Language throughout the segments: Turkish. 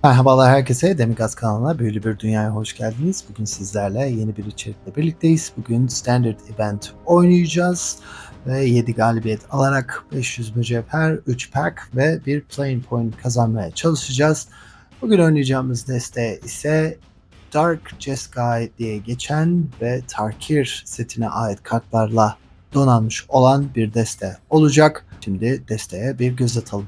Merhabalar herkese, Demigaz kanalına Büyülü Bir Dünya'ya hoş geldiniz. Bugün sizlerle yeni bir içerikle birlikteyiz. Bugün Standard Event oynayacağız ve 7 galibiyet alarak 500 mücevher, 3 pack ve 1 playing point kazanmaya çalışacağız. Bugün oynayacağımız deste ise Dark Jeskai diye geçen ve Tarkir setine ait kartlarla donanmış olan bir deste olacak. Şimdi desteye bir göz atalım.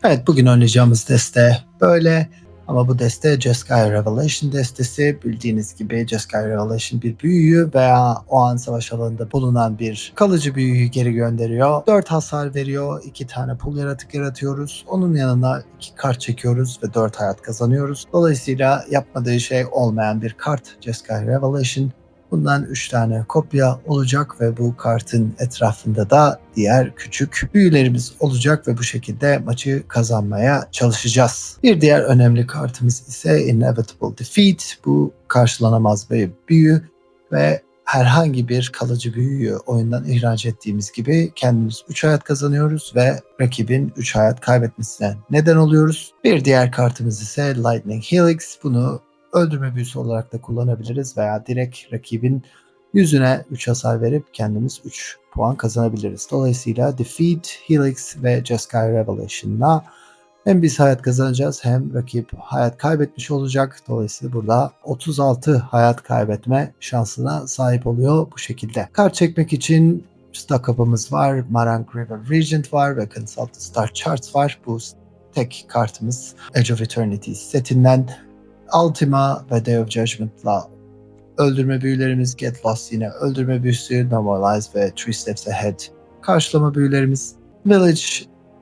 Evet, bugün oynayacağımız deste böyle. Ama bu deste Jeskai Revelation destesi. Bildiğiniz gibi Jeskai Revelation bir büyüyü veya o an savaş alanında bulunan bir kalıcı büyüyü geri gönderiyor. 4 hasar veriyor. 2 tane pul yaratık yaratıyoruz. Onun yanına 2 kart çekiyoruz ve 4 hayat kazanıyoruz. Dolayısıyla yapmadığı şey olmayan bir kart Jeskai Revelation. Bundan 3 tane kopya olacak ve bu kartın etrafında da diğer küçük büyülerimiz olacak ve bu şekilde maçı kazanmaya çalışacağız. Bir diğer önemli kartımız ise Inevitable Defeat. Bu karşılanamaz bir büyü ve herhangi bir kalıcı büyüyü oyundan ihraç ettiğimiz gibi kendimiz 3 hayat kazanıyoruz ve rakibin 3 hayat kaybetmesine neden oluyoruz. Bir diğer kartımız ise Lightning Helix. Bunu öldürme büyüsü olarak da kullanabiliriz veya direkt rakibin yüzüne 3 hasar verip kendimiz 3 puan kazanabiliriz. Dolayısıyla Defeat, Helix ve Jeskai Revelation'la hem biz hayat kazanacağız hem rakip hayat kaybetmiş olacak. Dolayısıyla burada 36 hayat kaybetme şansına sahip oluyor bu şekilde. Kart çekmek için stock up'ımız var, Marang River Regent var ve Consultant Star Charts var. Bu tek kartımız Edge of Eternity setinden. Ultima ve Day of Judgment'la öldürme büyülerimiz, Get Lost yine öldürme büyüsü, Normalize ve Three Steps Ahead karşılama büyülerimiz. Village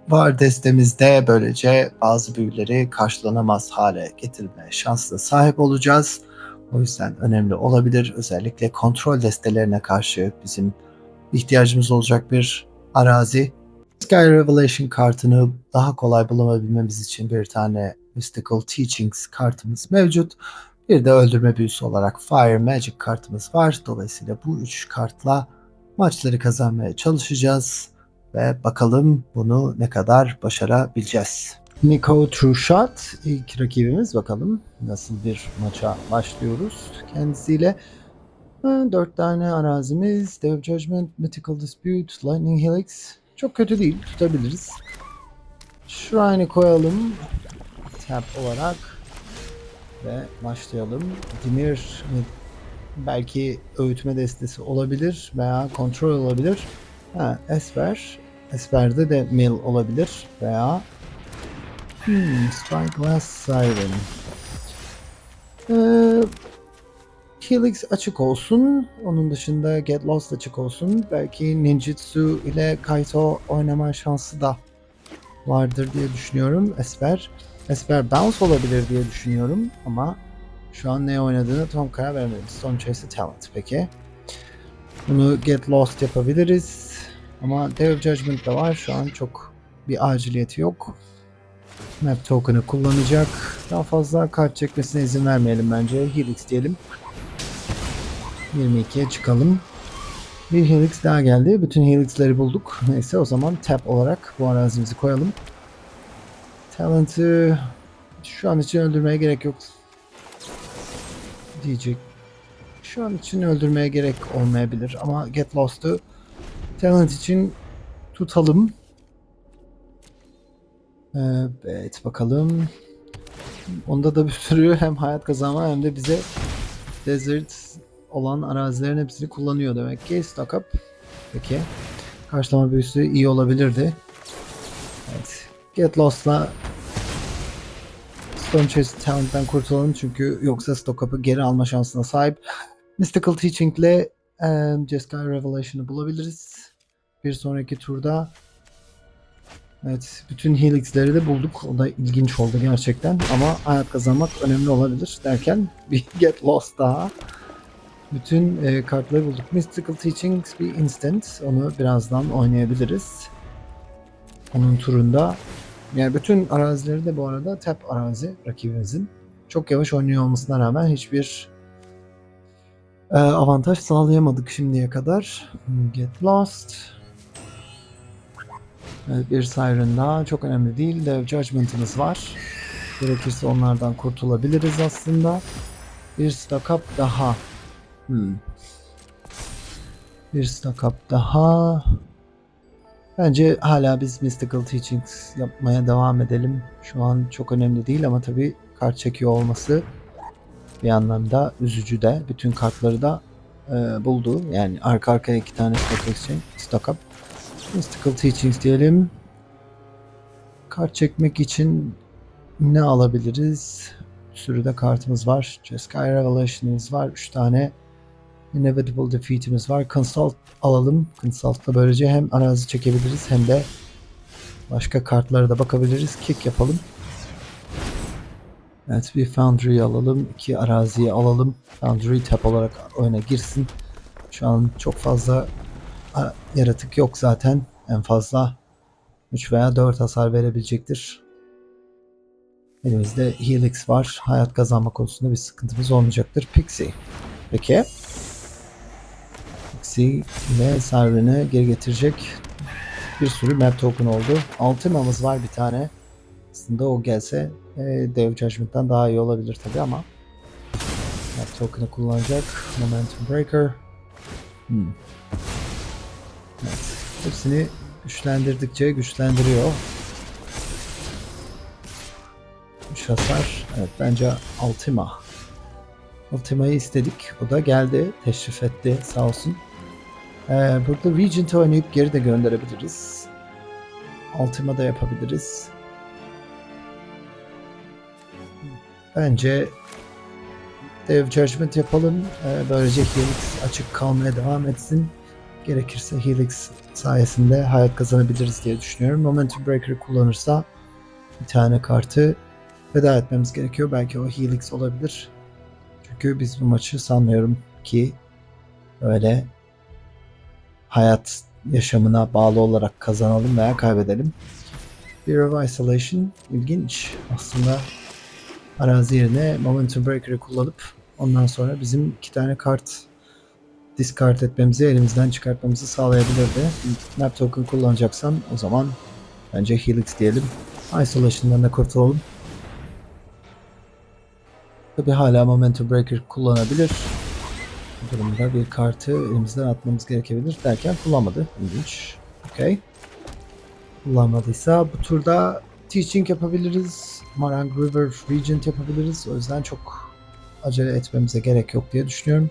var destemizde, böylece bazı büyüleri karşılanamaz hale getirme şansına sahip olacağız. O yüzden önemli olabilir. Özellikle kontrol destelerine karşı bizim ihtiyacımız olacak bir arazi. Sky Revelation kartını daha kolay bulabilmemiz için bir tane Mystical Teachings kartımız mevcut. Bir de öldürme büyüsü olarak Fire Magic kartımız var. Dolayısıyla bu 3 kartla maçları kazanmaya çalışacağız. Ve bakalım bunu ne kadar başarabileceğiz. Nico True Shot ilk rakibimiz. Bakalım nasıl bir maça başlıyoruz kendisiyle. 4 tane arazimiz. Day of Judgment, Mythical Dispute, Lightning Helix. Çok kötü değil. Tutabiliriz. Shrine'ı koyalım. Tap olarak. Ve başlayalım. Dimir belki öğütme destesi olabilir veya kontrol olabilir. Esper. Esper'de de Mill olabilir veya Spyglass Siren. Helix açık olsun. Onun dışında Get Lost açık olsun. Belki Ninjutsu ile Kaito oynama şansı da vardır diye düşünüyorum. Esper Bounce olabilir diye düşünüyorum ama şu an ne oynadığını tam karar vermedim. Stone Chase Talent peki. Bunu Get Lost yapabiliriz. Ama Day of Judgment da var. Şu an çok bir aciliyeti yok. Map Token'ı kullanacak. Daha fazla kart çekmesine izin vermeyelim bence. Helix diyelim. 22'ye çıkalım. Bir Helix daha geldi. Bütün Helix'leri bulduk. Neyse o zaman tap olarak bu arazimizi koyalım. Talent'ı şu an için öldürmeye gerek yok diyecek. Şu an için öldürmeye gerek olmayabilir ama Get Lost'u Talent için tutalım. Evet bakalım. Onda da bir sürü hem hayat kazanma hem de bize desert olan arazilerin hepsini kullanıyor demek ki. Stock up. Peki. Karşılama büyüsü iyi olabilirdi. Evet. Get Lost'la Stone Chase Talent'ten kurtulalım çünkü yoksa Stock Up'ı geri alma şansına sahip. Mystical Teaching ile Jeskai Revelation'ı bulabiliriz. Bir sonraki turda evet bütün Helix'leri de bulduk. O da ilginç oldu gerçekten ama hayat kazanmak önemli olabilir derken bir Get Lost daha. Bütün kartları bulduk. Mystical Teachings bir instant. Onu birazdan oynayabiliriz. Onun turunda. Yani bütün arazileri de bu arada tap arazi rakibimizin. Çok yavaş oynuyor olmasına rağmen hiçbir avantaj sağlayamadık şimdiye kadar. Get Lost. Evet, bir Siren daha. Çok önemli değil. Day of Judgment'ımız var. Gerekirse onlardan kurtulabiliriz aslında. Bir stock up daha. Bir stock up daha. Bence hala biz Mystical Teachings yapmaya devam edelim. Şu an çok önemli değil ama tabii kart çekiyor olması bir anlamda üzücü de. Bütün kartları da buldu. Yani arka arkaya 2 tane stock up. Mystical Teachings diyelim. Kart çekmek için ne alabiliriz? Bir sürü de kartımız var. Jeskai Revelation'ımız var. 3 tane Inevitable Defeat'imiz var. Consult alalım. Consult'la böylece hem arazi çekebiliriz hem de başka kartlara da bakabiliriz. Kick yapalım. Evet, bir Foundry alalım. 2 araziyi alalım. Foundry tap olarak oyuna girsin. Şu an çok fazla yaratık yok zaten. En fazla 3 veya 4 hasar verebilecektir. Elimizde Helix var. Hayat kazanma konusunda bir sıkıntımız olmayacaktır. Pixie. Peki. Pixie ile Siren'i geri getirecek bir sürü map token oldu. Ultima'mız var bir tane. Aslında o gelse Dev Judgment'tan daha iyi olabilir tabi ama map token'ı kullanacak. Momentum Breaker. Evet. Hepsini güçlendirdikçe güçlendiriyor. 3 hasar. Evet, bence Ultima. Ultima'yı istedik. O da geldi. Teşrif etti. Sağ olsun. Burada Regent'ı oynayıp geri de gönderebiliriz. Ultima da yapabiliriz. Bence Dev Judgment yapalım. Böylece Helix açık kalmaya devam etsin. Gerekirse Helix sayesinde hayat kazanabiliriz diye düşünüyorum. Momentum Breaker'ı kullanırsa bir tane kartı feda etmemiz gerekiyor. Belki o Helix olabilir. Çünkü biz bu maçı sanmıyorum ki öyle hayat yaşamına bağlı olarak kazanalım veya kaybedelim. Fear of Isolation ilginç. Aslında arazi yerine Momentum Breaker'ı kullanıp ondan sonra bizim 2 tane kart discard etmemizi, elimizden çıkartmamızı sağlayabilirdi. Map token kullanacaksam o zaman bence Helix diyelim. Isolation'dan da kurtulalım. Tabi hala Momentum Breaker kullanabilir. Bu durumda bir kartı elimizden atmamız gerekebilir derken kullanmadı. İlginç. Okay. Kullanmadıysa bu turda Teaching yapabiliriz. Marang River Regent yapabiliriz. O yüzden çok acele etmemize gerek yok diye düşünüyorum.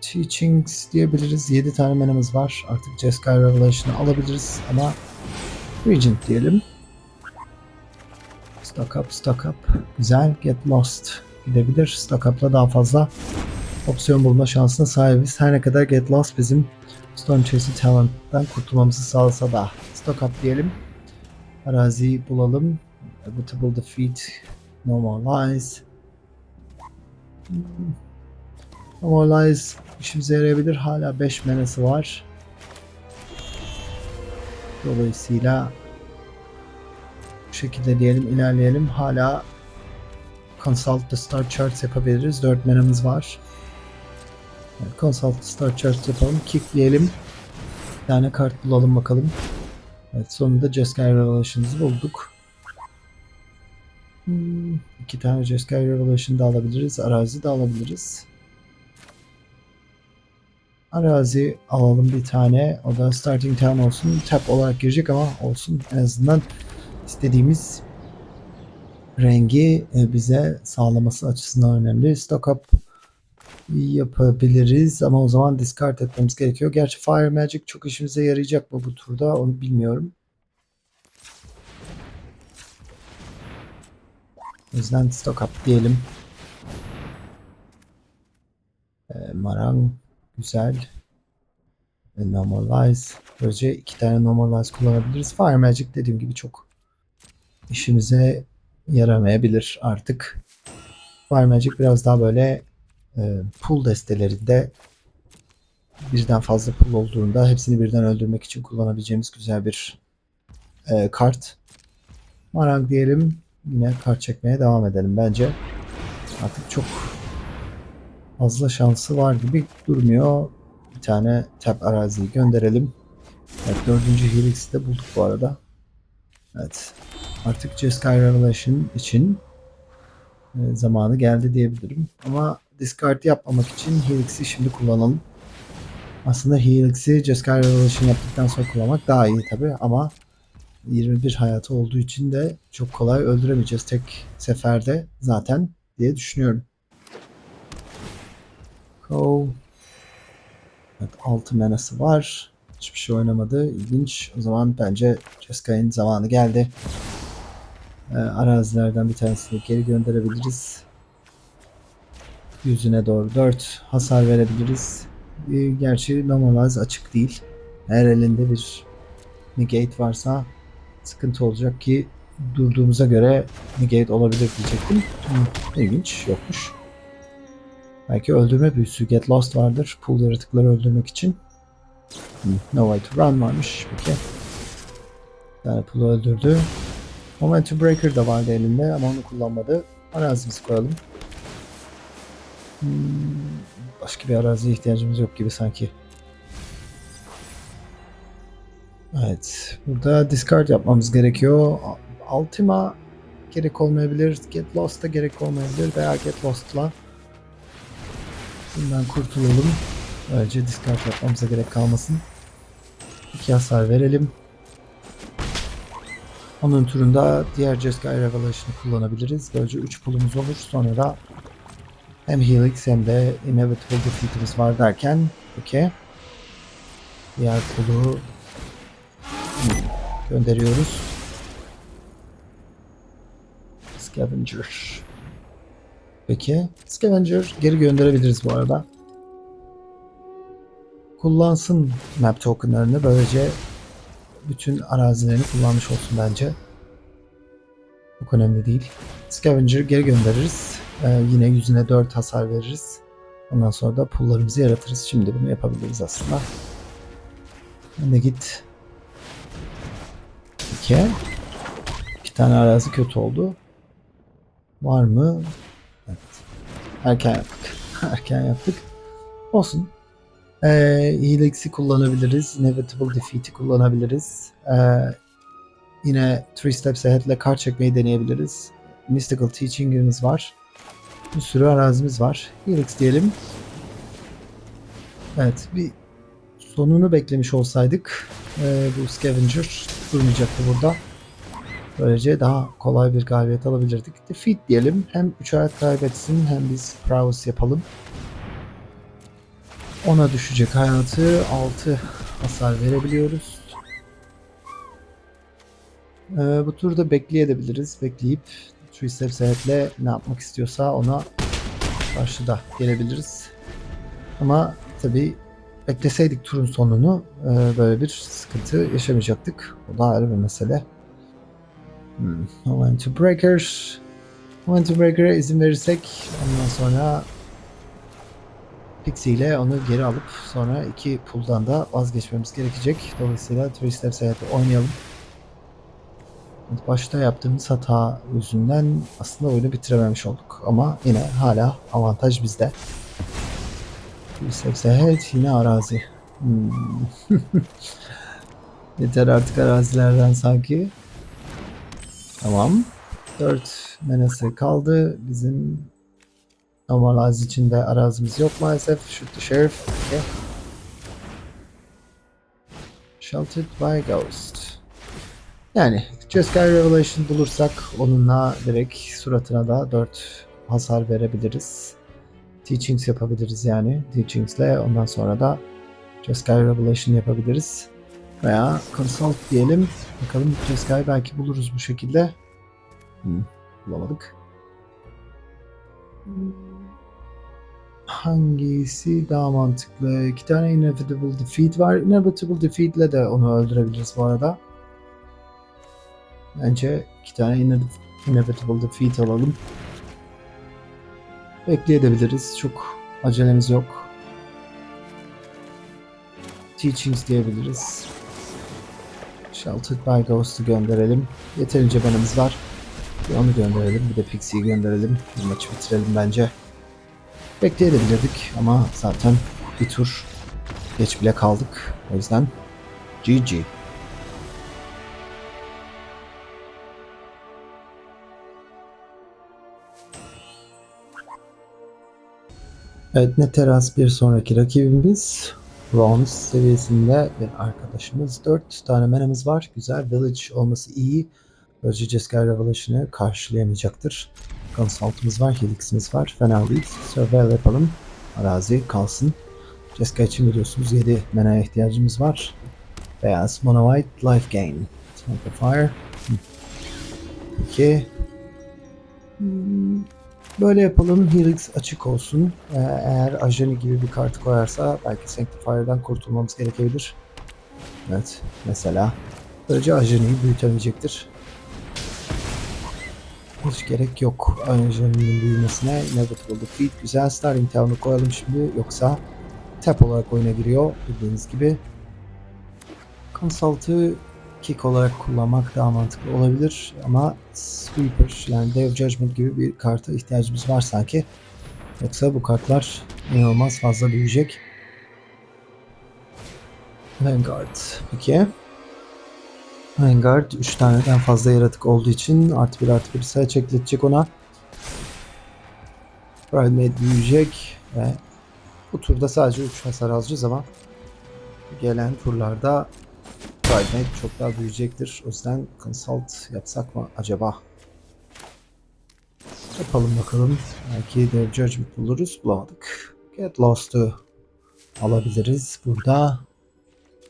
Teachings diyebiliriz. 7 tane manamız var. Artık Jeskai Revelation'ı alabiliriz ama Regent diyelim. Stock up, stock up. Güzel. Get Lost gidebilir. Stock up'la daha fazla opsiyon bulma şansına sahibiz. Her ne kadar Get Lost bizim Stone Chasing Talent'tan kurtulmamızı sağlasa da. Stock up diyelim. Araziyi bulalım. Inevitable Defeat. Normalize. Normalize işimize yarayabilir. Hala 5 manası var. Dolayısıyla bu şekilde diyelim, ilerleyelim. Hala Consult the Start Charts yapabiliriz. 4 manamız var. Evet, Consult the Start Charts yapalım. Kick diyelim. Bir tane kart bulalım bakalım. Evet, sonunda Jeskai Revelation'ımızı bulduk. 2 tane Jeskai Revelation da alabiliriz. Arazi de alabiliriz. Arazi alalım bir tane. O da Starting Town olsun. Tap olarak girecek ama olsun. En azından istediğimiz rengi bize sağlaması açısından önemli. Stock up yapabiliriz ama o zaman discard etmemiz gerekiyor. Gerçi Fire Magic çok işimize yarayacak mı bu turda onu bilmiyorum. O yüzden stock up diyelim. Marang güzel. Normalize. Böylece 2 tane Normalize kullanabiliriz. Fire Magic dediğim gibi çok işimize yaramayabilir artık. Fire Magic biraz daha böyle pool destelerinde birden fazla pool olduğunda hepsini birden öldürmek için kullanabileceğimiz güzel bir kart. Marang diyelim. Yine kart çekmeye devam edelim bence. Artık çok fazla şansı var gibi durmuyor. Bir tane tap araziyi gönderelim. Evet, 4. Helix'i de bulduk bu arada. Evet. Artık Jeskai Revelation için zamanı geldi diyebilirim. Ama discard yapmamak için Helix'i şimdi kullanalım. Aslında Helix'i Jeskai Revelation yaptıktan sonra kullanmak daha iyi tabi ama 21 hayatı olduğu için de çok kolay öldüremeyeceğiz tek seferde zaten diye düşünüyorum. Go. Evet, 6 manası var. Hiçbir şey oynamadı. İlginç. O zaman bence Jeskai'nin zamanı geldi. Arazilerden bir tanesini geri gönderebiliriz. Yüzüne doğru 4 hasar verebiliriz. Gerçi Normalize açık değil. Eğer elinde bir negate varsa sıkıntı olacak ki durduğumuza göre negate olabilir diyecektim. İlginç, yokmuş. Belki öldürme büyüsü Get Lost vardır. Pool yaratıkları öldürmek için. No Way to Run varmış. Peki. Bir tane pool'u öldürdü. Momentum Breaker da vardı elinde ama onu kullanmadı. Arazimizi koyalım. Başka bir araziye ihtiyacımız yok gibi sanki. Evet. Burada discard yapmamız gerekiyor. Ultima gerek olmayabilir. Get Lost'a gerek olmayabilir. Veya Get Lost'la bundan kurtulalım. Böylece discard yapmamıza gerek kalmasın. 2 hasar verelim. Onun turunda diğer Jeskai Revelation'ı kullanabiliriz. Böylece 3 pulumuz olur. Sonra da hem Helix hem de Inevitable Defeat'imiz var derken peki diğer pulu gönderiyoruz. Scavenger. Peki. Scavenger geri gönderebiliriz bu arada. Kullansın map tokenlarını. Böylece bütün arazilerini kullanmış olsun bence. Çok önemli değil. Scavenger geri göndeririz. Yine yüzüne 4 hasar veririz. Ondan sonra da pullarımızı yaratırız. Şimdi bunu yapabiliriz aslında. Önde git. Peki. 2 tane arazi kötü oldu. Var mı? Evet. Erken yaptık. Erken yaptık. Olsun. Helix'i kullanabiliriz. Inevitable Defeat'i kullanabiliriz. Yine 3 Steps Ahead'le kart çekmeyi deneyebiliriz. Mystical Teaching'imiz var. Bir sürü arazimiz var. Helix diyelim. Evet. Bir sonunu beklemiş olsaydık bu Scavenger durmayacaktı burada. Böylece daha kolay bir galibiyet alabilirdik. Defeat diyelim. Hem 3 hayat kaybetsin hem biz prowess yapalım. Ona düşecek hayatı 6 hasar verebiliyoruz. Bu turda bekleyebiliriz. Bekleyip Three Steps Ahead'le ne yapmak istiyorsa ona karşı da gelebiliriz. Ama tabi bekleseydik turun sonunu böyle bir sıkıntı yaşamayacaktık. O da ayrı bir mesele. Momentum Breaker. Momentum Breaker'a izin verirsek ondan sonra Pixie ile onu geri alıp sonra 2 pool'dan da vazgeçmemiz gerekecek. Dolayısıyla Three Steps Ahead'ı oynayalım. Başta yaptığımız hata yüzünden aslında oyunu bitirememiş olduk. Ama yine hala avantaj bizde. Three Steps Ahead yine arazi. Yeter artık arazilerden sanki. Tamam. 4 menası kaldı. Bizim normal arazi içinde arazimiz yok maalesef. Shoot the Sheriff. Okay. Sheltered by Ghost. Yani Jeskai Revelation bulursak onunla direkt suratına da 4 hasar verebiliriz. Teachings yapabiliriz yani. Teachings'le ondan sonra da Jeskai Revelation yapabiliriz. Veya Consult diyelim. Bakalım Jeskai belki buluruz bu şekilde. Bulamadık. Hangisi daha mantıklı? 2 tane Inevitable Defeat var. Inevitable Defeat ile de onu öldürebiliriz bu arada. Bence 2 tane Inevitable Defeat alalım. Bekleyebiliriz. Çok acelemiz yok. Teachings diyebiliriz. Sheltered by Ghost'u gönderelim. Yeterince banımız var. Bir onu gönderelim. Bir de Pixie'yi gönderelim. Bir maçı bitirelim bence. Bekleyebilirdik ama zaten bir tur geç bile kaldık. O yüzden GG. Evet, Neteras bir sonraki rakibimiz. Bronze seviyesinde bir arkadaşımız. 4 tane menemiz var. Güzel. Village olması iyi. Böylece Jeskai Revolution'ı karşılayamayacaktır. Consult'ımız var. Helix'imiz var. Fena değil. Surveil yapalım. Arazi kalsın. Jeskai için biliyorsunuz 7 menaya ihtiyacımız var. Beyaz, Mono White, Life Gain. Fire. Peki. Böyle yapalım. Helix açık olsun. Eğer Ajani gibi bir kart koyarsa belki Sanctifier'dan kurtulmamız gerekebilir. Evet. Mesela. Böylece Ajani'yi büyütemeyecektir. Hiç gerek yok Ajani'nin büyümesine. Inevitable Defeat. Güzel. Starting Town'u koyalım şimdi. Yoksa tap olarak oyuna giriyor. Bildiğiniz gibi. Consult'ı kick olarak kullanmak daha mantıklı olabilir. Ama Sweeper yani Day of Judgment gibi bir karta ihtiyacımız var sanki. Yoksa bu kartlar inanılmaz fazla büyüyecek. Vanguard. Peki. Vanguard 3 taneden fazla yaratık olduğu için artı bir sayı ekletecek ona. Primate büyüyecek ve bu turda sadece 3 hasar alacağız ama gelen turlarda Primate çok daha büyüyecektir. O yüzden Consult yapsak mı acaba? Yapalım bakalım. Belki de Judgment buluruz. Bulamadık. Get Lost'u alabiliriz burada.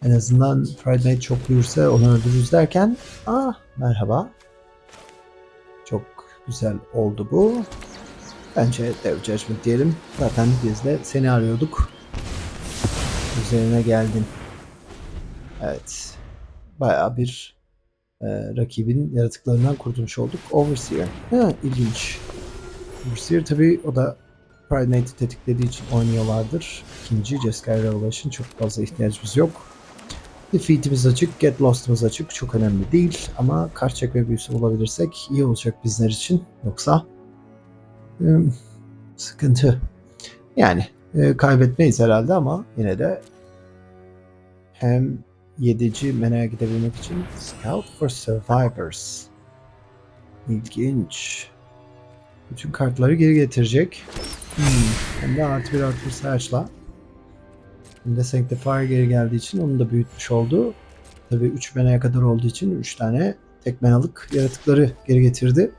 En azından Friday çok büyürse onu öldürürüz derken merhaba. Çok güzel oldu bu. Bence Dev Judgment diyelim. Zaten biz de seni arıyorduk. Üzerine geldin. Evet. Bayağı bir rakibin yaratıklarından kurtulmuş olduk. Overseer. İlginç. Overseer tabi o da Pride Knight'ı tetiklediği için oynuyorlardır. İkinci Jeskai Revelation çok fazla ihtiyacımız yok. Defeat'imiz açık, Get Lost'umuz açık. Çok önemli değil ama kart çekme büyüsü bulabilirsek iyi olacak bizler için. Yoksa sıkıntı. Yani kaybetmeyiz herhalde ama yine de hem 7. menaya gidebilmek için Scout for Survivors. İlginç. Bütün kartları geri getirecek. Hem de artı bir search'la. Hem de Sanctifier geri geldiği için onu da büyütmüş oldu. Tabii 3 menaya kadar olduğu için 3 tane tek menalık yaratıkları geri getirdi.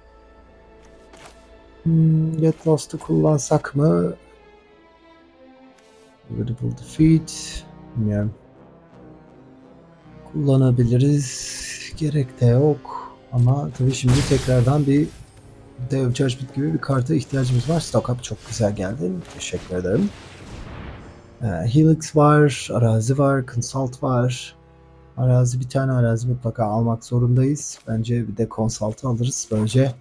Get Lost'u kullansak mı? Inevitable Defeat. Bilmiyorum. Kullanabiliriz. Gerek de yok. Ama tabii şimdi tekrardan bir Day of Judgment gibi bir karta ihtiyacımız var. Stock up çok güzel geldi. Teşekkür ederim. Helix var, arazi var, consult var. Arazi bir tane arazi mutlaka almak zorundayız. Bence bir de consult'ı alırız. Böylece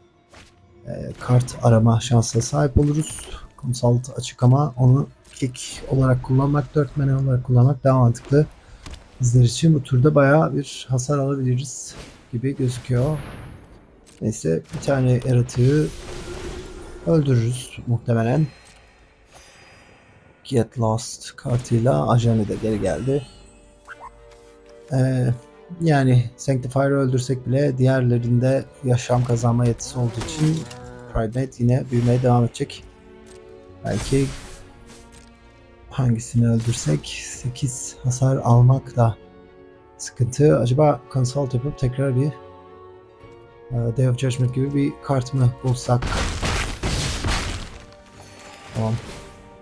kart arama şansına sahip oluruz. Consult açık ama onu kick olarak kullanmak, 4 mana olarak kullanmak daha mantıklı. Bizler için bu turda bayağı bir hasar alabiliriz gibi gözüküyor. Neyse bir tane yaratığı öldürürüz muhtemelen. Get Lost kartıyla Ajani de geri geldi. Yani Sanctifier'ı öldürsek bile diğerlerinde yaşam kazanma yetisi olduğu için Primate yine büyümeye devam edecek. Belki hangisini öldürsek 8 hasar almak da sıkıntı. Acaba consult yapıp tekrar bir Day of Judgment gibi bir kart mı bulsak? Tamam.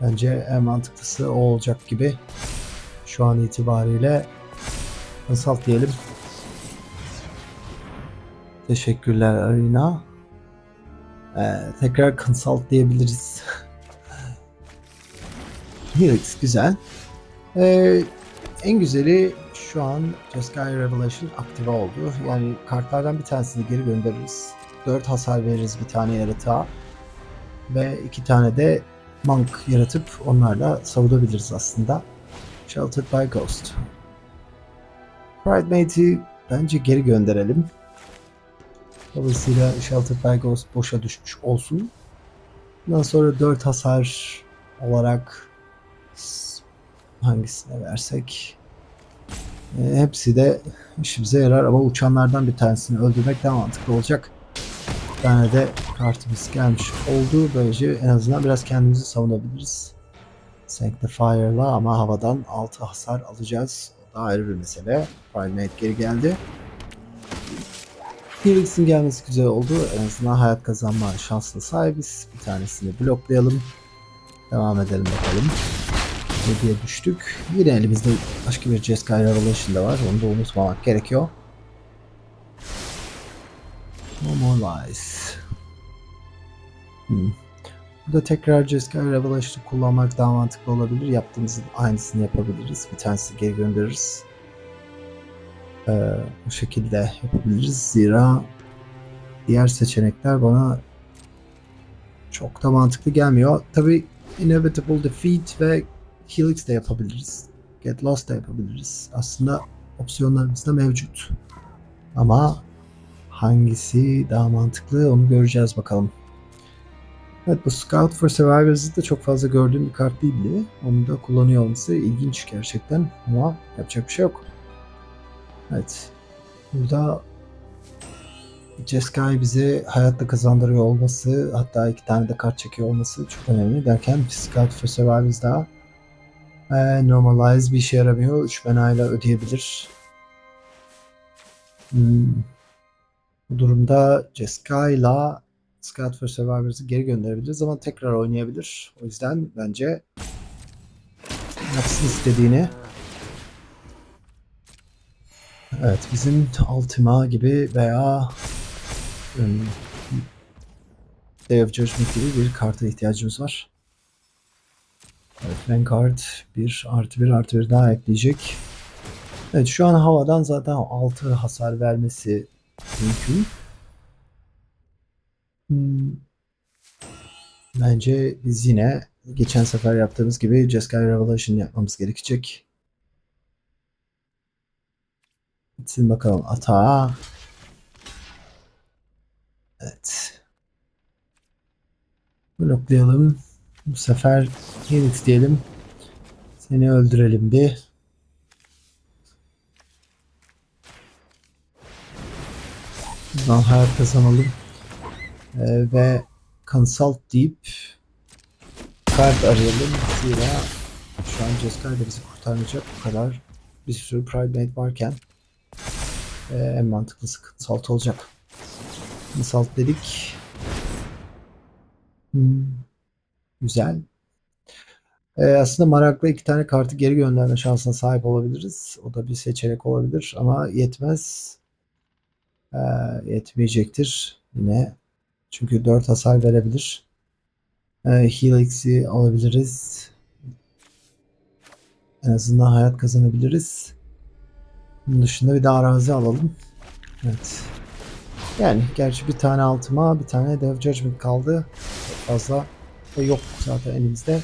Bence en mantıklısı o olacak gibi. Şu an itibariyle consult diyelim. Teşekkürler Arena. Tekrar consult diyebiliriz. Helix güzel. En güzeli şu an Jeskai Revelation aktive oldu. Yani kartlardan bir tanesini geri göndeririz. 4 hasar veririz bir tane yaratığa. Ve 2 tane de monk yaratıp onlarla savunabiliriz aslında. Sheltered by Ghost. Pridemate'i bence geri gönderelim. Dolayısıyla Sheltered by Ghost boşa düşmüş olsun. Bundan sonra 4 hasar olarak hangisine versek hepsi de işimize yarar ama uçanlardan bir tanesini öldürmek daha mantıklı olacak. Bir tane de kartımız gelmiş oldu. Böylece en azından biraz kendimizi savunabiliriz. Sanctifier'la ama havadan 6 hasar alacağız. O da ayrı bir mesele. Primate geri geldi. Helix'in gelmesi güzel oldu. En azından hayat kazanma şansına sahibiz. Bir tanesini bloklayalım. Devam edelim bakalım. 7'ye düştük. Yine elimizde başka bir Jeskai Revelation da var. Onu da unutmamak gerekiyor. Normalize. Burada tekrar Jeskai Revelation'ı kullanmak daha mantıklı olabilir. Yaptığımızın aynısını yapabiliriz. Bir tanesini geri göndeririz. Bu şekilde yapabiliriz. Zira diğer seçenekler bana çok da mantıklı gelmiyor. Tabi Inevitable Defeat ve Helix de yapabiliriz. Get Lost da yapabiliriz. Aslında opsiyonlarımız da mevcut. Ama hangisi daha mantıklı onu göreceğiz bakalım. Evet, bu Scout for Survivors'ı da çok fazla gördüğüm bir kart değildi. Onu da kullanıyor olması ilginç gerçekten ama yapacak bir şey yok. Evet. Burada Jeskai bize hayatta kazandırıyor olması, hatta 2 tane de kart çekiyor olması çok önemli derken Scout for Survivors daha Normalize bir işe yaramıyor. 3 manayla ödeyebilir. Bu durumda Jeskai'la Scout for Survivors'ı geri gönderebiliriz ama tekrar oynayabilir. O yüzden bence yapsın istediğini. Evet, bizim Ultima gibi veya Day of Judgment gibi bir karta ihtiyacımız var. Evet, Vanguard 1+1+1 daha ekleyecek. Evet, şu an havadan zaten 6 hasar vermesi mümkün. Bence biz yine geçen sefer yaptığımız gibi Jeskai Revelation yapmamız gerekecek. Gitsin bakalım atağa. Evet. Bloklayalım. Bu sefer Helix diyelim. Seni öldürelim bir. Buradan hayat kazanalım. Ve consult deyip kart arayalım. Zira şu an Jeskai de bizi kurtarmayacak. Bu kadar bir sürü Primate varken en mantıklısı consult olacak. Consult dedik. Güzel. Aslında Marak'la 2 tane kartı geri gönderme şansına sahip olabiliriz. O da bir seçenek olabilir ama yetmez. Yetmeyecektir yine. Çünkü 4 hasar verebilir. Helix'i alabiliriz. En azından hayat kazanabiliriz. Bunun dışında bir de arazi alalım. Evet. Yani gerçi bir tane altıma, bir tane Dev Judgment kaldı. Çok fazla da yok zaten elimizde.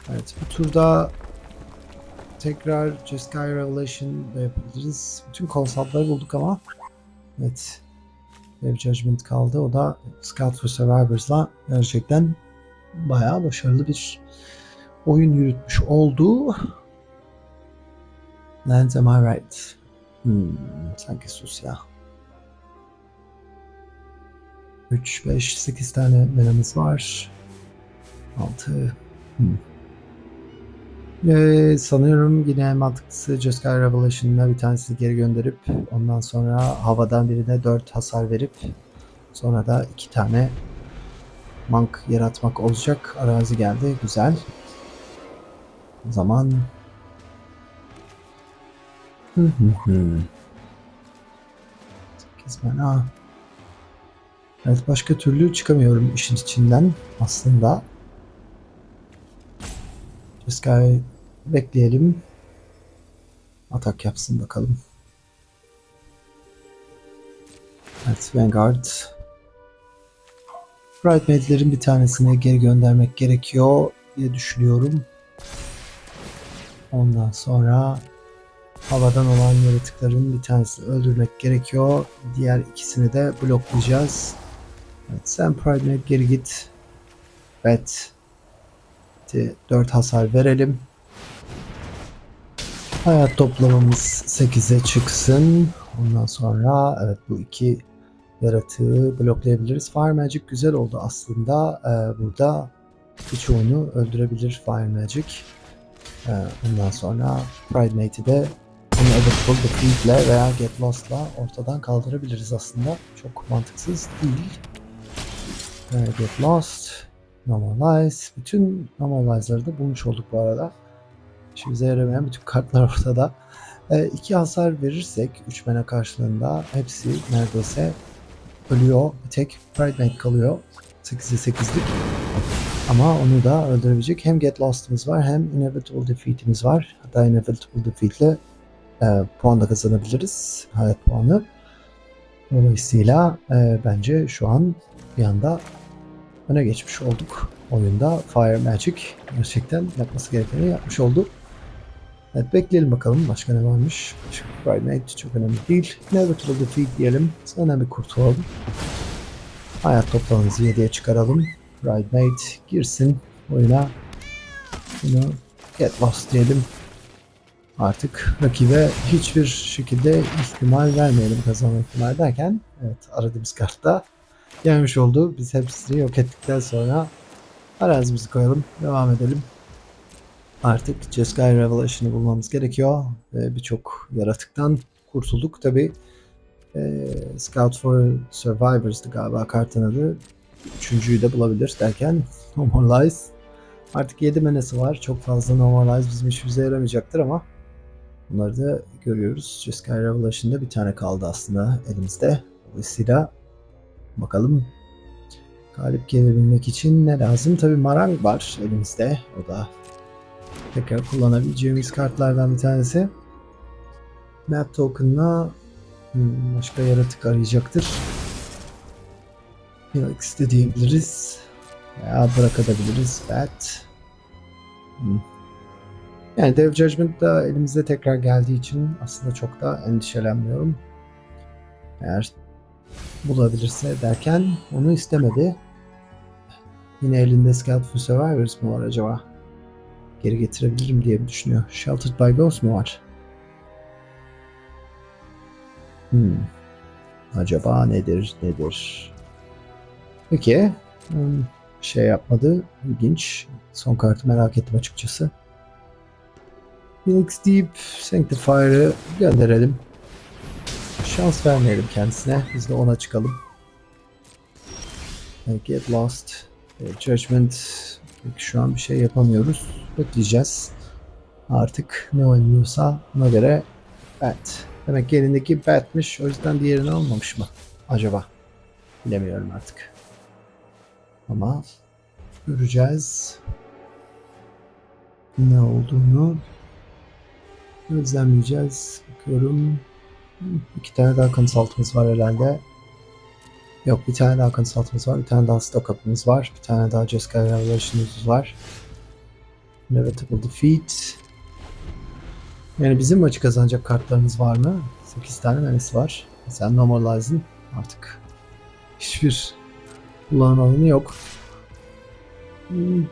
Evet, bu turda tekrar Jeskai Revelation da yapabiliriz. Bütün konsolları bulduk ama evet, Dev Judgment kaldı. O da Scout for Survivors'la gerçekten bayağı başarılı bir oyun yürütmüş oldu. Lands, am I right? Sanki sus ya. 3, 5, 8 tane menamız var. 6. Sanıyorum yine mantıklısı Jeskai Revelation'la bir tanesini geri gönderip ondan sonra havadan birine 4 hasar verip sonra da 2 tane monk yaratmak olacak. Arazi geldi. Güzel. O zaman 8 mana. Evet, başka türlü çıkamıyorum işin içinden aslında. Jeskai bekleyelim. Atak yapsın bakalım. Evet, Vanguard. Brightmade'lerin bir tanesini geri göndermek gerekiyor diye düşünüyorum. Ondan sonra havadan olan yaratıkların bir tanesini öldürmek gerekiyor. Diğer ikisini de bloklayacağız. Evet, sen Primate geri git. Evet. 4 hasar verelim. Hayat toplamamız 8'e çıksın. Ondan sonra evet, bu iki yaratığı bloklayabiliriz. Fire Magic güzel oldu aslında. Burada birçoğunu öldürebilir Fire Magic. Ondan sonra Pride Mate'i de Inevitable Defeat'le veya Get Lost'la ortadan kaldırabiliriz aslında. Çok mantıksız değil. Get Lost, Normalize. Bütün Normalize'ları da bulmuş olduk bu arada. İşimize yaramayan bütün kartlar ortada. 2 hasar verirsek 3 mana karşılığında hepsi neredeyse ölüyor. Bir tek Pride Mate kalıyor. 8'e 8'lik. Ama onu da öldürebilecek hem Get Lost'ımız var hem Inevitable Defeat'imiz var. Hatta Inevitable Defeat'le puan da kazanabiliriz. Hayat puanı. Dolayısıyla bence şu an bir anda öne geçmiş olduk. Oyunda Fire Magic gerçekten yapması gerekeni yapmış oldu. Evet, bekleyelim bakalım başka ne varmış. Pride Mate çok önemli değil. Inevitable Defeat diyelim. Sonra bir kurtulalım. Hayat toplamımızı 7'ye çıkaralım. Pride Mate girsin oyuna. Bunu Get Lost diyelim. Artık rakibe hiçbir şekilde ihtimal vermeyelim, kazanma ihtimal derken evet, aradığımız kartta gelmiş oldu. Biz hepsini yok ettikten sonra arazimizi koyalım. Devam edelim. Artık Jeskai Revelation'ı bulmamız gerekiyor. Birçok yaratıktan kurtulduk. Tabi Scout for Survivors'dı galiba kartın adı. Üçüncüyü de bulabilir derken Normalize. Artık 7 menesi var. Çok fazla Normalize bizim işimize yaramayacaktır ama bunları da görüyoruz. Jeskai Revelation'da bir tane kaldı aslında elimizde. Dolayısıyla bakalım galip gelebilmek için ne lazım? Tabi Marang var elimizde. O da tekrar kullanabileceğimiz kartlardan bir tanesi. Map Token'la başka yaratık arayacaktır. Helix de diyebiliriz. Veya bırakabiliriz. Bat. Yani Dev Judgment da elimizde tekrar geldiği için aslında çok da endişelenmiyorum. Eğer bulabilirse derken onu istemedi. Yine elinde Scout for Survivors mu var acaba? Geri getirebilirim diye mi düşünüyor? Sheltered by Ghost mu var? Acaba nedir? Peki. Şey yapmadı. İlginç. Son kartı merak ettim açıkçası. Helix deyip Sanctifier'ı gönderelim. Şans vermeyelim kendisine. Biz de ona çıkalım. Get Lost. Judgment. Peki şu an bir şey yapamıyoruz. Bekleyeceğiz. Artık ne oynuyorsa ona göre Bat. Demek ki elindeki Bat'miş. O yüzden diğerini almamış mı? Acaba? Bilemiyorum artık. Ama göreceğiz. Ne olduğunu gözlemleyeceğiz. Bakıyorum. 2 tane daha consult'ımız var herhalde. Yok, bir tane daha consult'ımız var. Bir tane daha stock up'ımız var. Bir tane daha Jeskai Revelation'ımız var. Inevitable Defeat. Yani bizim maçı kazanacak kartlarımız var mı? 8 tane menesi var. Sen Normalize'ın artık hiçbir kullanım alanı yok.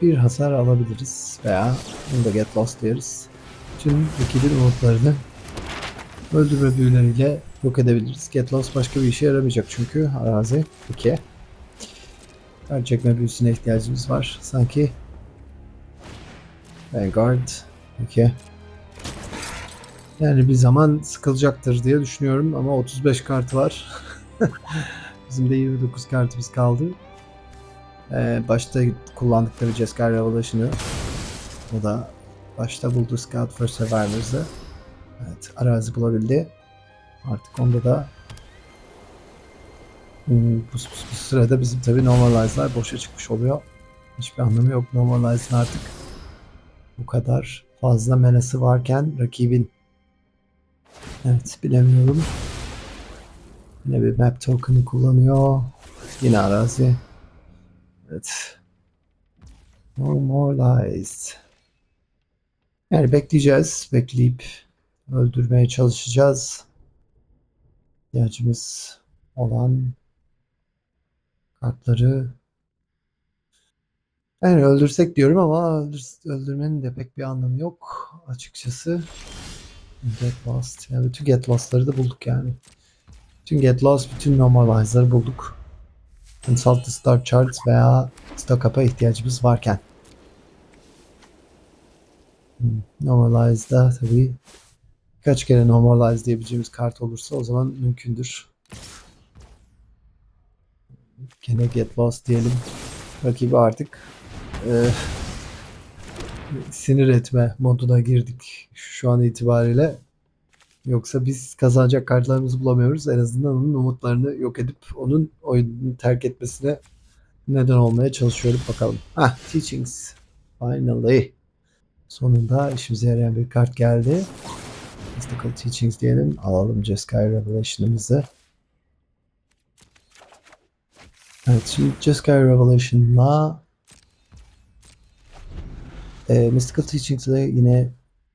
Bir hasar alabiliriz veya bunu da Get Lost deriz. Tüm rakibin umutlarını öldürme büyüleriyle yok edebiliriz. Get Lost başka bir işe yaramayacak çünkü arazi 2. Kart çekme büyüsüne ihtiyacımız var. Sanki Vanguard 2. Yani bir zaman sıkılacaktır diye düşünüyorum ama 35 kartı var. Bizim de 29 kartımız kaldı. Başta kullandıkları Jeskai Revelation'ı, o da başta buldu Scout for Survivors'ı. Evet, arazi bulabildi. Artık onda da bu sırada bizim tabi Normalize'lar boşa çıkmış oluyor. Hiçbir anlamı yok Normalize'ın artık. Bu kadar fazla menası varken rakibin. Evet, bilemiyorum. Yine bir map token'ı kullanıyor. Yine arazi. Evet. Normalize. Yani bekleyeceğiz. Bekleyip öldürmeye çalışacağız. İhtiyacımız olan kartları yani öldürsek diyorum ama öldürmenin de pek bir anlamı yok açıkçası. Get Lost. Yani bütün Get Lost'ları da bulduk yani. Bütün Get Lost, bütün Normalize'ları bulduk. Consult the Start Charts veya Stock Up'a ihtiyacımız varken. Normalize'da tabii birkaç kere normalize diyebileceğimiz kart olursa o zaman mümkündür. Gene get lost diyelim. Rakibi artık sinir etme moduna girdik şu an itibariyle. Yoksa biz kazanacak kartlarımızı bulamıyoruz. En azından onun umutlarını yok edip onun oyununu terk etmesine neden olmaya çalışıyorum. Bakalım. Teachings. Finally. Sonunda işimize yarayan bir kart geldi. Mystical Teachings diyelim. Alalım Jeskai Revelation'ımızı. Evet, şimdi Jeskai Revelation'la Mystical Teachings'le yine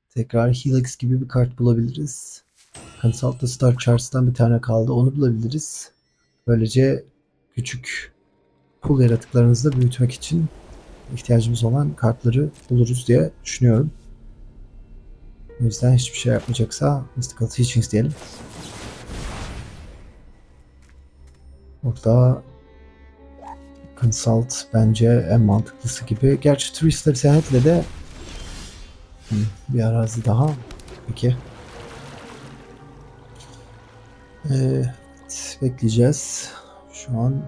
tekrar Helix gibi bir kart bulabiliriz. Consult the Star Charts'tan bir tane kaldı. Onu bulabiliriz. Böylece küçük pool yaratıklarınızı da büyütmek için ihtiyacımız olan kartları buluruz diye düşünüyorum. O yüzden hiçbir şey yapmayacaksa Mystical Teachings diyelim. Burada Consult bence en mantıklısı gibi. Gerçi Turistler Seyahat'le de bir arazi daha. Peki. Evet, bekleyeceğiz. Şu an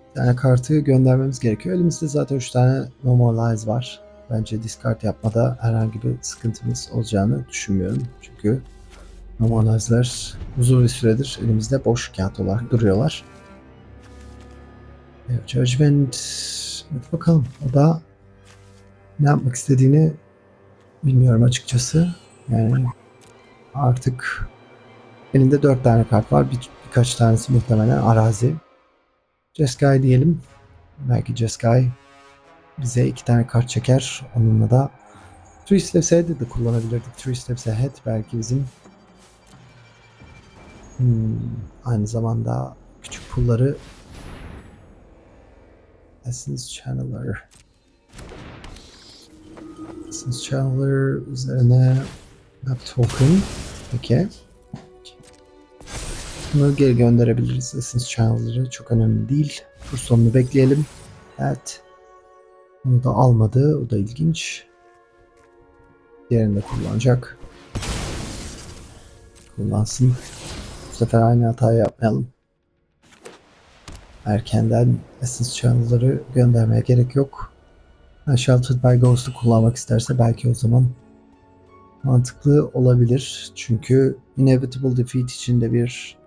bir tane kartı göndermemiz gerekiyor. Elimizde zaten 3 tane Normalize var. Bence discard yapmada herhangi bir sıkıntımız olacağını düşünmüyorum. Çünkü Normalize'ler uzun bir süredir elimizde boş kağıt olarak duruyorlar. Judgment. Evet, bakalım. O da ne yapmak istediğini bilmiyorum açıkçası. Yani artık elinde 4 tane kart var. Birkaç tanesi muhtemelen arazi. Jeskai diyelim. Belki Jeskai bize 2 tane kart çeker. Onunla da Twisted Sehead'i de kullanabilirdik. Twisted Sehead belki bizim aynı zamanda küçük pulları Essence Channeler üzerine Map Token. Peki. Bunu geri gönderebiliriz. Essence Channeler'ı çok önemli değil. Tur sonunu bekleyelim. Evet. Bunu da almadı. O da ilginç. Diğerini de kullanacak. Kullansın. Bu sefer aynı hatayı yapmayalım. Erkenden Essence Channel'ları göndermeye gerek yok. Sheltered by Ghost'u kullanmak isterse belki o zaman mantıklı olabilir. Çünkü Inevitable Defeat için de bir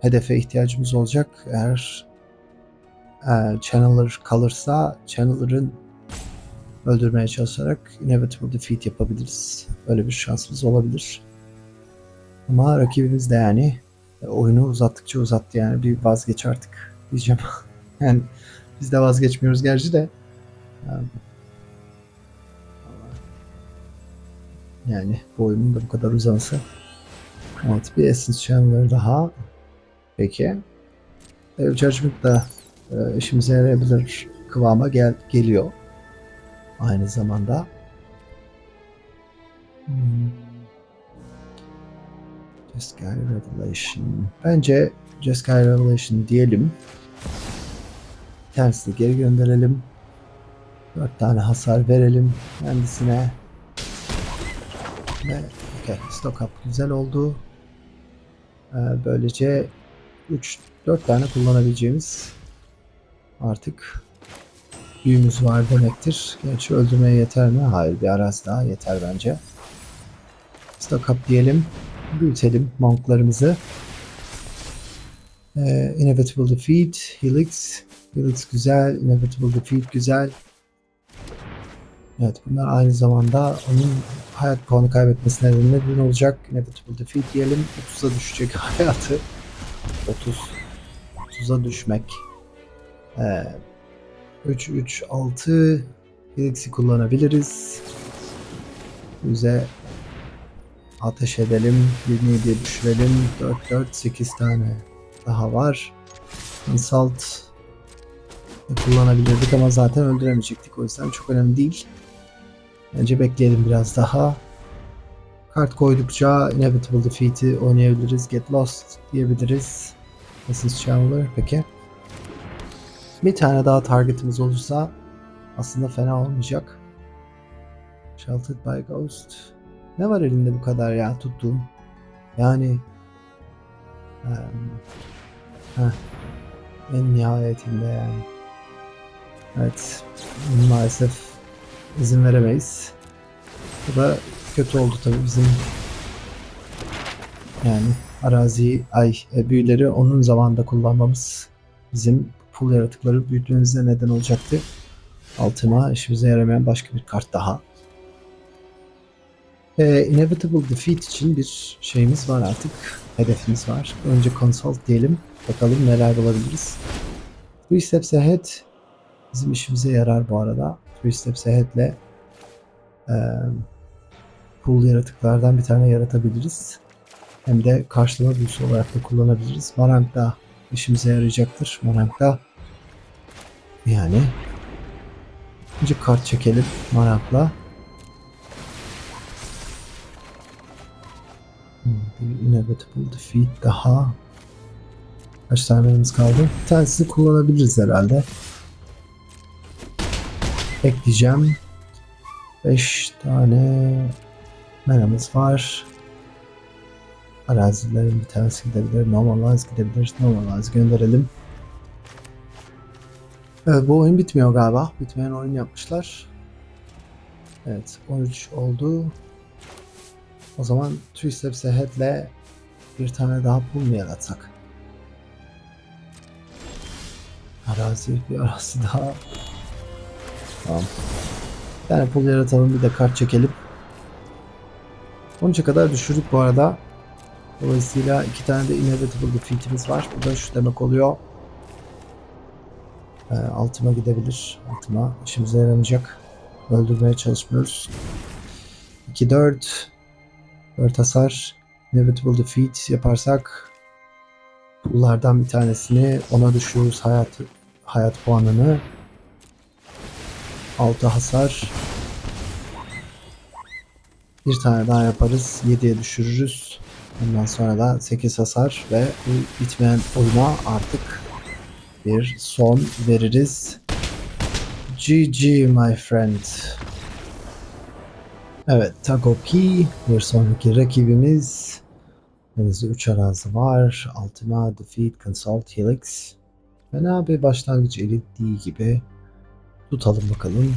hedefe ihtiyacımız olacak. Eğer Channeler kalırsa Channeler'ın öldürmeye çalışarak Inevitable Defeat yapabiliriz. Böyle bir şansımız olabilir. Ama rakibimiz de yani oyunu uzattıkça uzattı, yani bir vazgeç artık diyeceğim. Yani biz de vazgeçmiyoruz gerçi de. Yani bu oyunun da bu kadar uzaması. Evet, bir Essence Channeler daha. Peki. Judgment da işimize yarayabilir kıvama geliyor. Aynı zamanda. Jeskai Revelation. Bence Jeskai Revelation diyelim. Tersini geri gönderelim. 4 tane hasar verelim kendisine. Ve okay, stock up güzel oldu. Böylece 4 tane kullanabileceğimiz artık büyümüz var demektir. Gerçi öldürmeye yeter mi? Hayır, bir arazi daha yeter bence. Stock up diyelim. Büyütelim monklarımızı. Inevitable Defeat, Helix. Helix güzel, Inevitable Defeat güzel. Evet, bunlar aynı zamanda onun hayat puanı kaybetmesine neden olacak. Inevitable Defeat diyelim. 30'a düşecek hayatı. 30'a düşmek. 3-3-6 Helix'i kullanabiliriz. Yüze ateş edelim. 27'ye düşürelim. 4-4-8 tane daha var. Consult kullanabilirdik ama zaten öldüremeyecektik. O yüzden çok önemli değil. Bence bekleyelim biraz daha. Kart koydukça Inevitable Defeat'i oynayabiliriz. Get Lost diyebiliriz. Essence Channeler. Peki. Bir tane daha targetimiz olursa aslında fena olmayacak. Sheltered by Ghost. Ne var elinde bu kadar ya tuttuğum? Yani heh, en nihayetinde yani. Evet. Maalesef izin veremeyiz. Bu da kötü oldu tabii bizim yani büyüleri onun zamanında kullanmamız bizim pul yaratıkları büyütmemize neden olacaktı. Altıma işimize yaramayan başka bir kart daha. Inevitable Defeat için bir şeyimiz var artık. Hedefimiz var. Önce Consult diyelim. Bakalım neler bulabiliriz. Three Steps Ahead bizim işimize yarar bu arada. Three Steps Ahead'le pool yaratıklardan bir tane yaratabiliriz. Hem de karşılama büyüsü olarak da kullanabiliriz. Marang da işimize yarayacaktır. Marang da yani önce kart çekelim Marang'la. Bir Inevitable Defeat daha. Kaç tanemiz kaldı? Bir tanesini kullanabiliriz herhalde. Ekleyeceğim. 5 tane menamız var. Arazilerin bir tanesi gidebilir. Normalize gidebilir. Normalize gönderelim. Evet, bu oyun bitmiyor galiba. Bitmeyen oyun yapmışlar. Evet 13 oldu. O zaman Three Steps Ahead'le bir tane daha pool mu yaratsak? Bir arazi daha. Tamam. Bir tane pool yaratalım, bir de kart çekelim. 13'e kadar düşürdük bu arada. Dolayısıyla 2 tane de Inevitable Defeat'imiz var. Bu da şu demek oluyor. Altıma gidebilir. Altıma işimize yaramayacak. Öldürmeye çalışmıyoruz. 2-4 4 hasar. Inevitable Defeat yaparsak bunlardan bir tanesini ona düşürürüz hayat puanını. 6 hasar. Bir tane daha yaparız. 7'ye düşürürüz. Ondan sonra da 8 hasar ve bu bitmeyen oyuna artık bir son veririz. GG my friend. Evet, Tagopi bir sonraki rakibimiz. Elimizde 3 arazi var. Ultima, Defeat, Consult, Helix. Fena bir başlangıç eli değil gibi. Tutalım bakalım.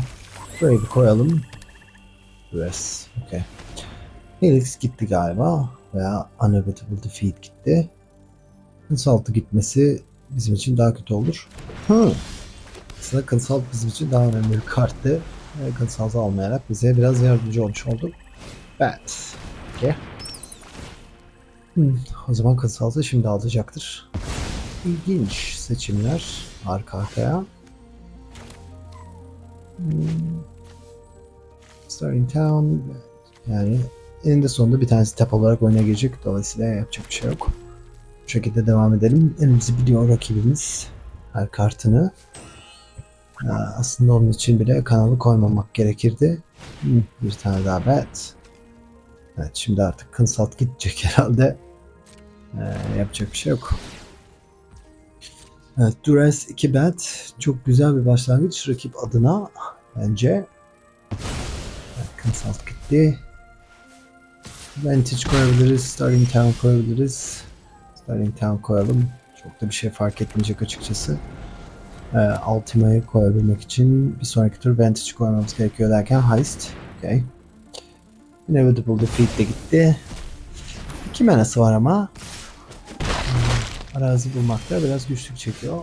Burayı bir koyalım. Yes, okay. Helix gitti galiba. Veya Unavoidable Defeat gitti. Consult'ı gitmesi bizim için daha kötü olur. Aslında Consult bizim için daha önemli bir karttı. Consult'ı almayarak bize biraz yardımcı olmuş oldu. Evet. Okay. O zaman Consult'ı şimdi alacaktır. İlginç seçimler arka arkaya. Starting Town yani eninde sonunda bir tanesi tap olarak oyuna girecek. Dolayısıyla yapacak bir şey yok. Bu şekilde devam edelim. Elimizi biliyor rakibimiz her kartını. Aslında onun için bile kanalı koymamak gerekirdi. Bir tane daha bet. Evet şimdi artık Consult gidecek herhalde. Yapacak bir şey yok. Evet, Duress 2 bet. Çok güzel bir başlangıç rakip adına bence. Evet, Consult gitti. Vantage koyabiliriz. Starting Town koyabiliriz. Starting Town koyalım. Çok da bir şey fark etmeyecek açıkçası. Ultima'yı koyabilmek için bir sonraki tur Vantage koymamız gerekiyor derken Heist. Okay. Inevitable Defeat de gitti. 2 manası var ama. Arazi bulmakta biraz güçlük çekiyor.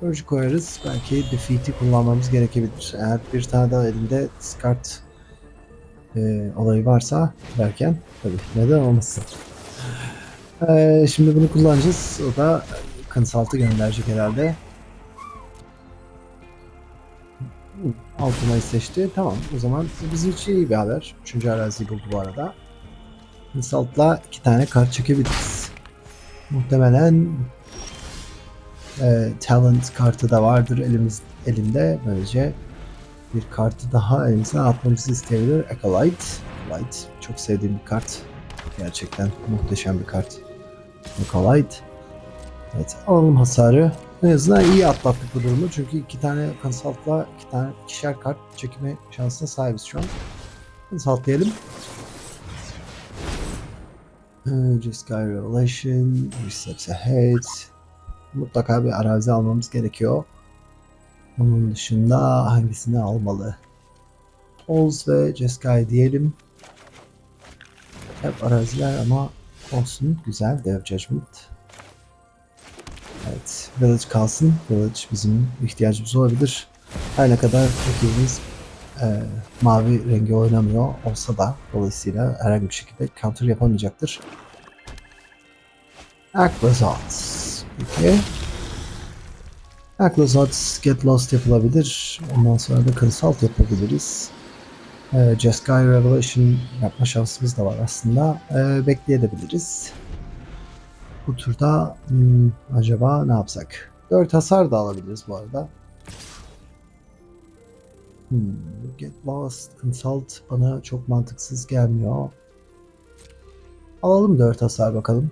Purge koyarız. Belki Defeat'i kullanmamız gerekebilir. Eğer bir tane daha elinde discard olayı varsa derken tabii neden olmasın. Şimdi bunu kullanacağız. O da Consult'ı gönderecek herhalde. Ultima'yı seçti. Tamam. O zaman bizim için iyi bir haber. 3. araziyi buldu bu arada. Consult'la 2 tane kart çekebiliriz. Muhtemelen talent kartı da vardır elinde. Böylece bir kartı daha elimizden atmamızı isteyebilir. Acolyte. Acolyte. Çok sevdiğim bir kart. Gerçekten muhteşem bir kart. Acolyte. Evet, alalım hasarı. En azından iyi atlattık bu durumu. Çünkü 2 tane Consult'la 2'şer kart çekme şansına sahibiz şu an. Consult diyelim. Jeskai Revelation, 3 steps ahead. Mutlaka bir arazi almamız gerekiyor. Onun dışında hangisini almalı? Oz ve Jeskai diyelim. Hep araziler ama olsun. Güzel. Dev Judgment. Evet. Village kalsın. Village bizim ihtiyacımız olabilir. Her ne kadar rakibimiz mavi rengi oynamıyor olsa da dolayısıyla herhangi bir şekilde counter yapamayacaktır. Aclazot. Peki. Aclazot Get Lost yapılabilir. Ondan sonra da Consult yapabiliriz. Jeskai Revelation yapma şansımız da var aslında. Bekleyebiliriz. Bu turda acaba ne yapsak? 4 hasar da alabiliriz bu arada. Get Lost, Consult bana çok mantıksız gelmiyor. Alalım 4 hasar bakalım.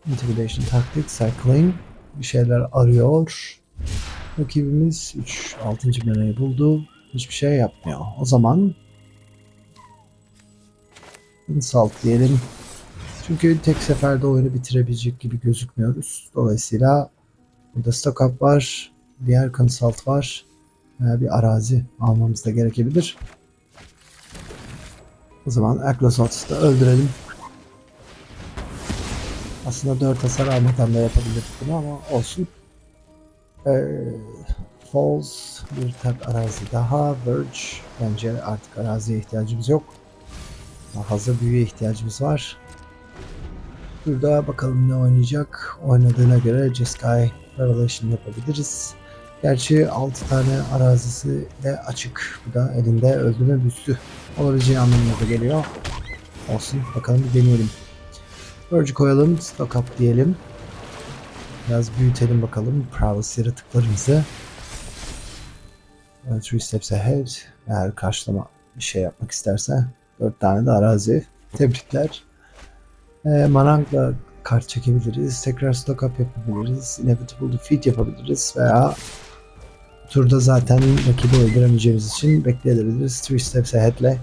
Intimidation Tactics, Cycling bir şeyler arıyor. Rakibimiz 6. menayı buldu. Hiçbir şey yapmıyor. O zaman Insult diyelim. Çünkü tek seferde oyunu bitirebilecek gibi gözükmüyoruz. Dolayısıyla burada stock up var. Diğer consult var. Bir arazi almamız da gerekebilir. O zaman Aclazot'u da öldürelim. Aslında 4 hasar almadan da yapabilirdik bunu ama olsun. Falls, bir tak arazi daha. Verge, bence artık araziye ihtiyacımız yok. Hazır büyüye ihtiyacımız var. Burada bakalım ne oynayacak. Oynadığına göre Jeskai Revelation yapabiliriz. Gerçi 6 tane arazisi de açık. Bu da elinde öldürme büstü olabileceği anlamına da geliyor. Olsun, bakalım bir deneyelim. Verge koyalım, stock up diyelim. Biraz büyütelim bakalım prowess yaratıklarımızı. 3 steps ahead. Eğer karşılama bir şey yapmak isterse 4 tane de arazi. Tebrikler. Marang'la kart çekebiliriz. Tekrar stock up yapabiliriz. Inevitable defeat yapabiliriz. Veya turda zaten rakibi öldüremeyeceğimiz için bekleyebiliriz. 3 steps ahead'le.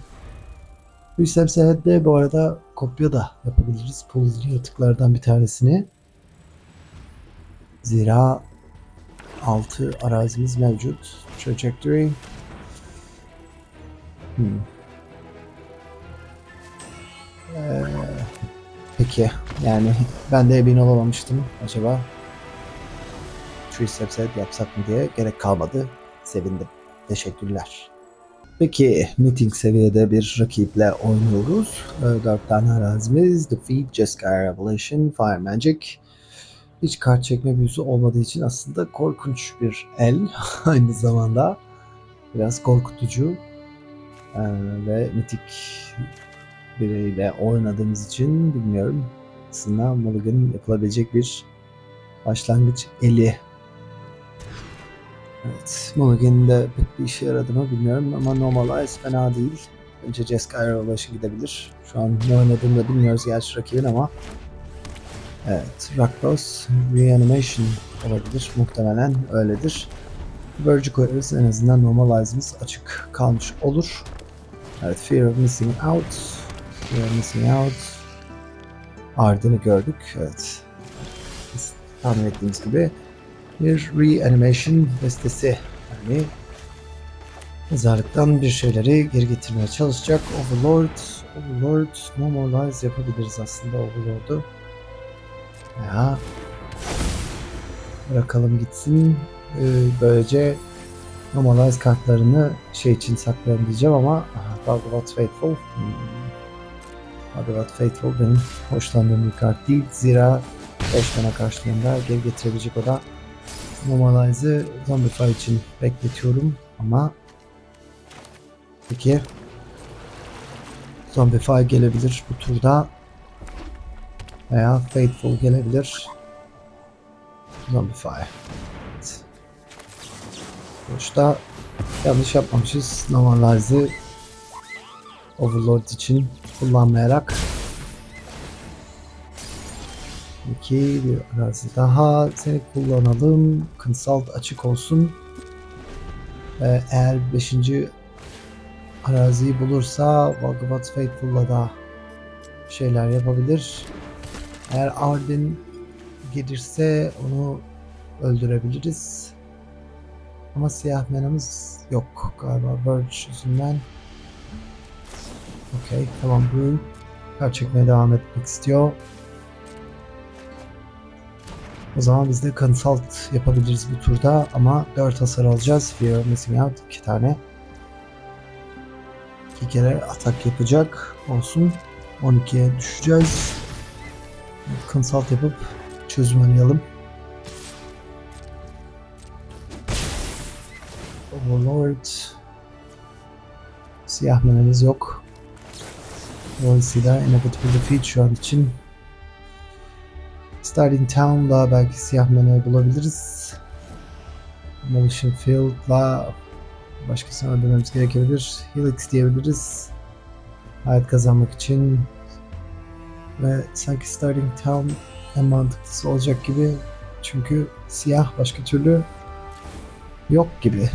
3 steps ahead'le bu arada kopya da yapabiliriz. Pull yaratıklardan bir tanesini. Zira 6 arazimiz mevcut. Trajectory. Peki. Yani ben de emin olamamıştım. Acaba 3 steps ahead yapsak mı diye gerek kalmadı. Sevindim. Teşekkürler. Peki meeting seviyede bir rakiple oynuyoruz. 4 tane arazimiz. Defeat, Jeskai Revelation, Fire Magic. Hiç kart çekme büyüsü olmadığı için aslında korkunç bir el. Aynı zamanda biraz korkutucu. Ve mitik biriyle oynadığımız için bilmiyorum. Aslında Mulligan yapılabilecek bir başlangıç eli. Evet, Mulligan'ın da pek bir işe yaradı mı bilmiyorum ama Normalize fena değil. Bence Jeskai Revelation gidebilir. Şu an ne oynadığını da bilmiyoruz gerçi rakibin ama evet, Rakdos Reanimation olabilir. Muhtemelen öyledir. Verge koyarız. En azından Normalize'ımız açık kalmış olur. Evet, Fear of Missing Out. Fear of Missing Out. Ardını gördük. Evet. Biz tahmin ettiğimiz gibi bir Reanimation destesi. Yani mezarlıktan bir şeyleri geri getirmeye çalışacak. Overlord Normalize yapabiliriz aslında Overlord'u. Ya bırakalım gitsin. Böylece Normalize kartlarını şey için saklayalım diyeceğim ama Bhagavat Faithful. Bhagavat Faithful benim hoşlandığım bir kart değil. Zira 5 mana karşılığında geri getirebilecek o da. Normalize'ı Zombify için bekletiyorum ama peki Zombify gelebilir bu turda veya Faithful gelebilir. Zombify. Evet. Sonuçta yanlış yapmamışız. Normalize'ı Overlord için kullanmayarak. İki bir arazi daha seni kullanalım. Consult açık olsun. Eğer 5. araziyi bulursa Vagabond Faithful'la da şeyler yapabilir. Eğer Arden gelirse onu öldürebiliriz. Ama siyah menamız yok galiba Verge yüzünden. Okey, tamam, Blue kar çekmeye devam etmek istiyor. O zaman biz de consult yapabiliriz bu turda ama 4 hasar alacağız. Fear of Missing Out 2 tane. 2 kere atak yapacak olsun. 12'ye düşeceğiz. Consult yapıp çözüm arayalım. Overlord. Siyah menemiz yok. Dolayısıyla Inevitable Defeat şu an için. Starting Town'la belki siyah mene bulabiliriz. Demolition Field'la başkasını öldürmemiz gerekebilir. Helix diyebiliriz. Hayat kazanmak için. Ve sanki Starting Town en mantıklısı olacak gibi. Çünkü siyah başka türlü yok gibi.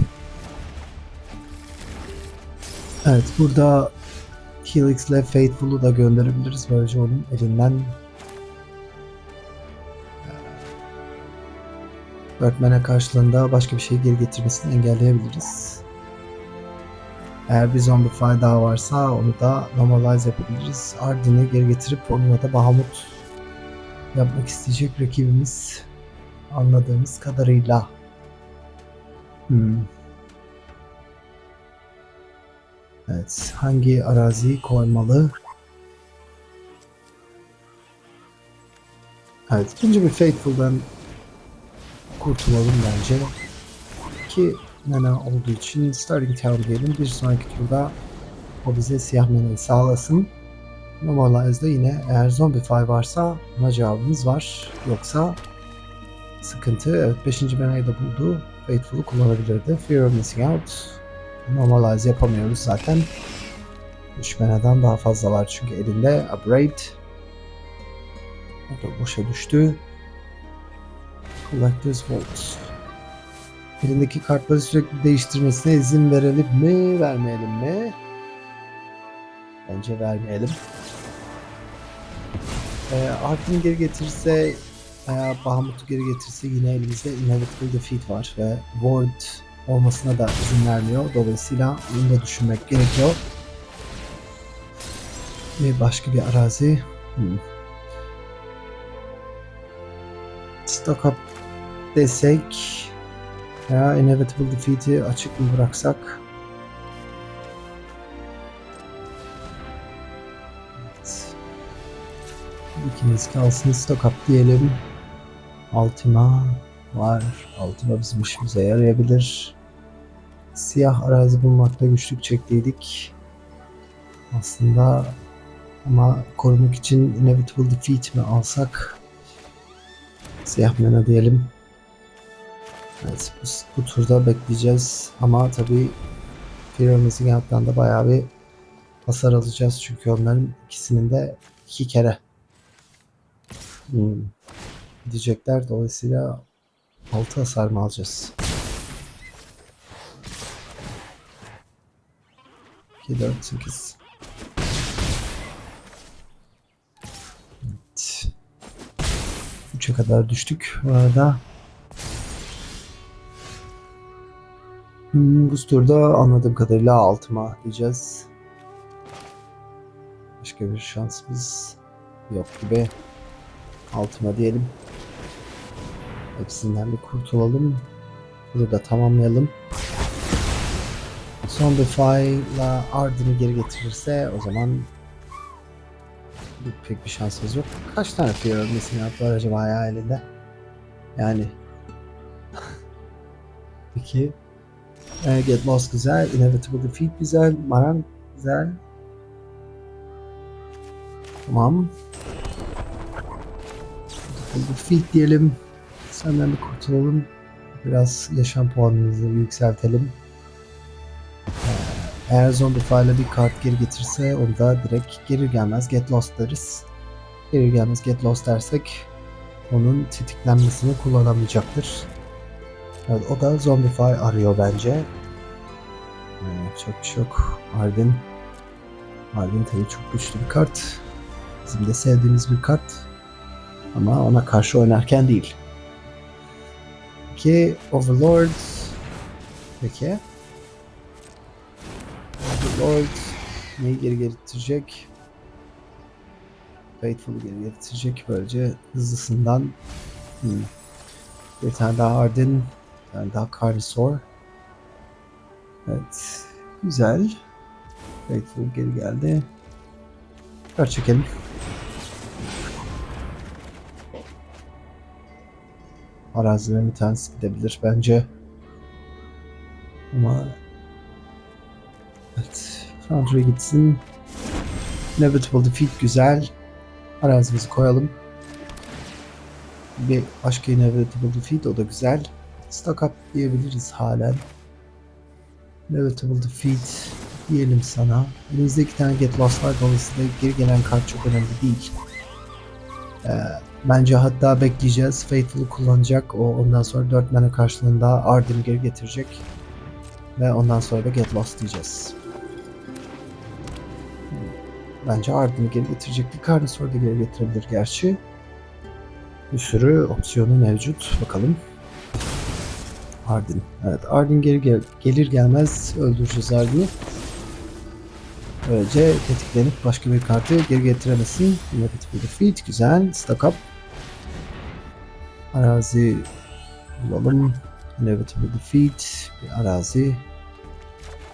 Evet, burada Helix ile Faithful'u da gönderebiliriz. Böylece onun elinden 4 mana karşılığında başka bir şey geri getirmesini engelleyebiliriz. Eğer bir Zombify daha varsa onu da normalize yapabiliriz. Arden'i geri getirip onunla da Bahamut yapmak isteyecek rakibimiz anladığımız kadarıyla. Evet, hangi araziyi koymalı? Evet, ikinci bir Faithful'dan kurtulalım bence. 2 mana olduğu için Starting Town diyelim. Bir sonraki turda o bize siyah manayı sağlasın. Normalize'da yine eğer Zombify varsa buna cevabımız var. Yoksa sıkıntı. Evet, 5. manayı da buldu. Faithful'u kullanabilirdi. Fear of Missing Out. Normalize yapamıyoruz zaten. 3 manadan daha fazla var çünkü elinde. Abrade. O da boşa düştü. Collector's Vault. Elindeki kartları sürekli değiştirmesine izin verelim mi, vermeyelim mi? Bence vermeyelim. Arden'i geri getirirse veya Bahamut'u geri getirirse yine elimizde Inevitable Defeat var ve Ward olmasına da izin vermiyor. Dolayısıyla bunu da düşünmek gerekiyor. Ve başka bir arazi. Stock up desek veya Inevitable Defeat'i açık mı bıraksak? Evet. İkiniz kalsın, stock up diyelim. Ultima var. Ultima bizim işimize yarayabilir. Siyah arazi bulmakta güçlük çektiydik. Aslında ama korumak için Inevitable Defeat mi alsak? Siyah mana diyelim. Evet, bu turda bekleyeceğiz ama tabii Fear of Missing Out'tan da bayağı bir hasar alacağız çünkü onların ikisinin de 2 kere gidecekler. Dolayısıyla 6 hasar mı alacağız? 2, 4, 8. Evet. 3'e kadar düştük. Bu arada bu turda anladığım kadarıyla altıma diyeceğiz. Başka bir şansımız yok gibi. Altıma diyelim. Hepsinden bir kurtulalım. Bunu da tamamlayalım. Zombify ile Arden'i geri getirirse o zaman pek bir şansımız yok. Kaç tane Fear of Missing Out var acaba ya elinde? Yani 2. Get Lost güzel. Inevitable Defeat güzel. Maran güzel. Tamam. Defeat diyelim. Senden bir kurtulalım. Biraz yaşam puanımızı yükseltelim. Eğer Zombify ile bir kart geri getirse onu da direkt gelir gelmez Get Lost deriz. Gelir gelmez Get Lost dersek onun tetiklenmesini kullanamayacaktır. Evet, o da Zombify arıyor bence. Yapacak bir şey yok. Arden tabii çok güçlü bir kart. Bizim de sevdiğimiz bir kart. Ama ona karşı oynarken değil. Peki Overlord. Peki. Overlord neyi geri getirecek? Faithful'u geri getirecek. Böylece hızlısından bir tane daha Arden, bir tane daha Carnosaur. Evet. Güzel. Faithful geri geldi. Kart çekelim. Arazilerin bir tanesi gidebilir bence. Ama evet. Foundry gitsin. Inevitable Defeat güzel. Arazimizi koyalım. Bir başka Inevitable Defeat, o da güzel. Stock up diyebiliriz halen. Inevitable Defeat diyelim sana. Elimizde 2 tane Get Lost var. Dolayısıyla geri gelen kart çok önemli değil. Bence hatta bekleyeceğiz. Faithful'u kullanacak. Ondan sonra 4 mana karşılığında Arden'i geri getirecek. Ve ondan sonra da Get Lost diyeceğiz. Bence Arden'i geri getirecekti. Carnosaur'u da geri getirebilir gerçi. Bir sürü opsiyonu mevcut. Bakalım. Arden. Evet, Arden gelir gelmez öldüreceğiz Arden'i. Böylece tetiklenip başka bir kartı geri getiremesin. Inevitable Defeat. Güzel. Stack up. Arazi bulalım. Inevitable Defeat. Bir arazi.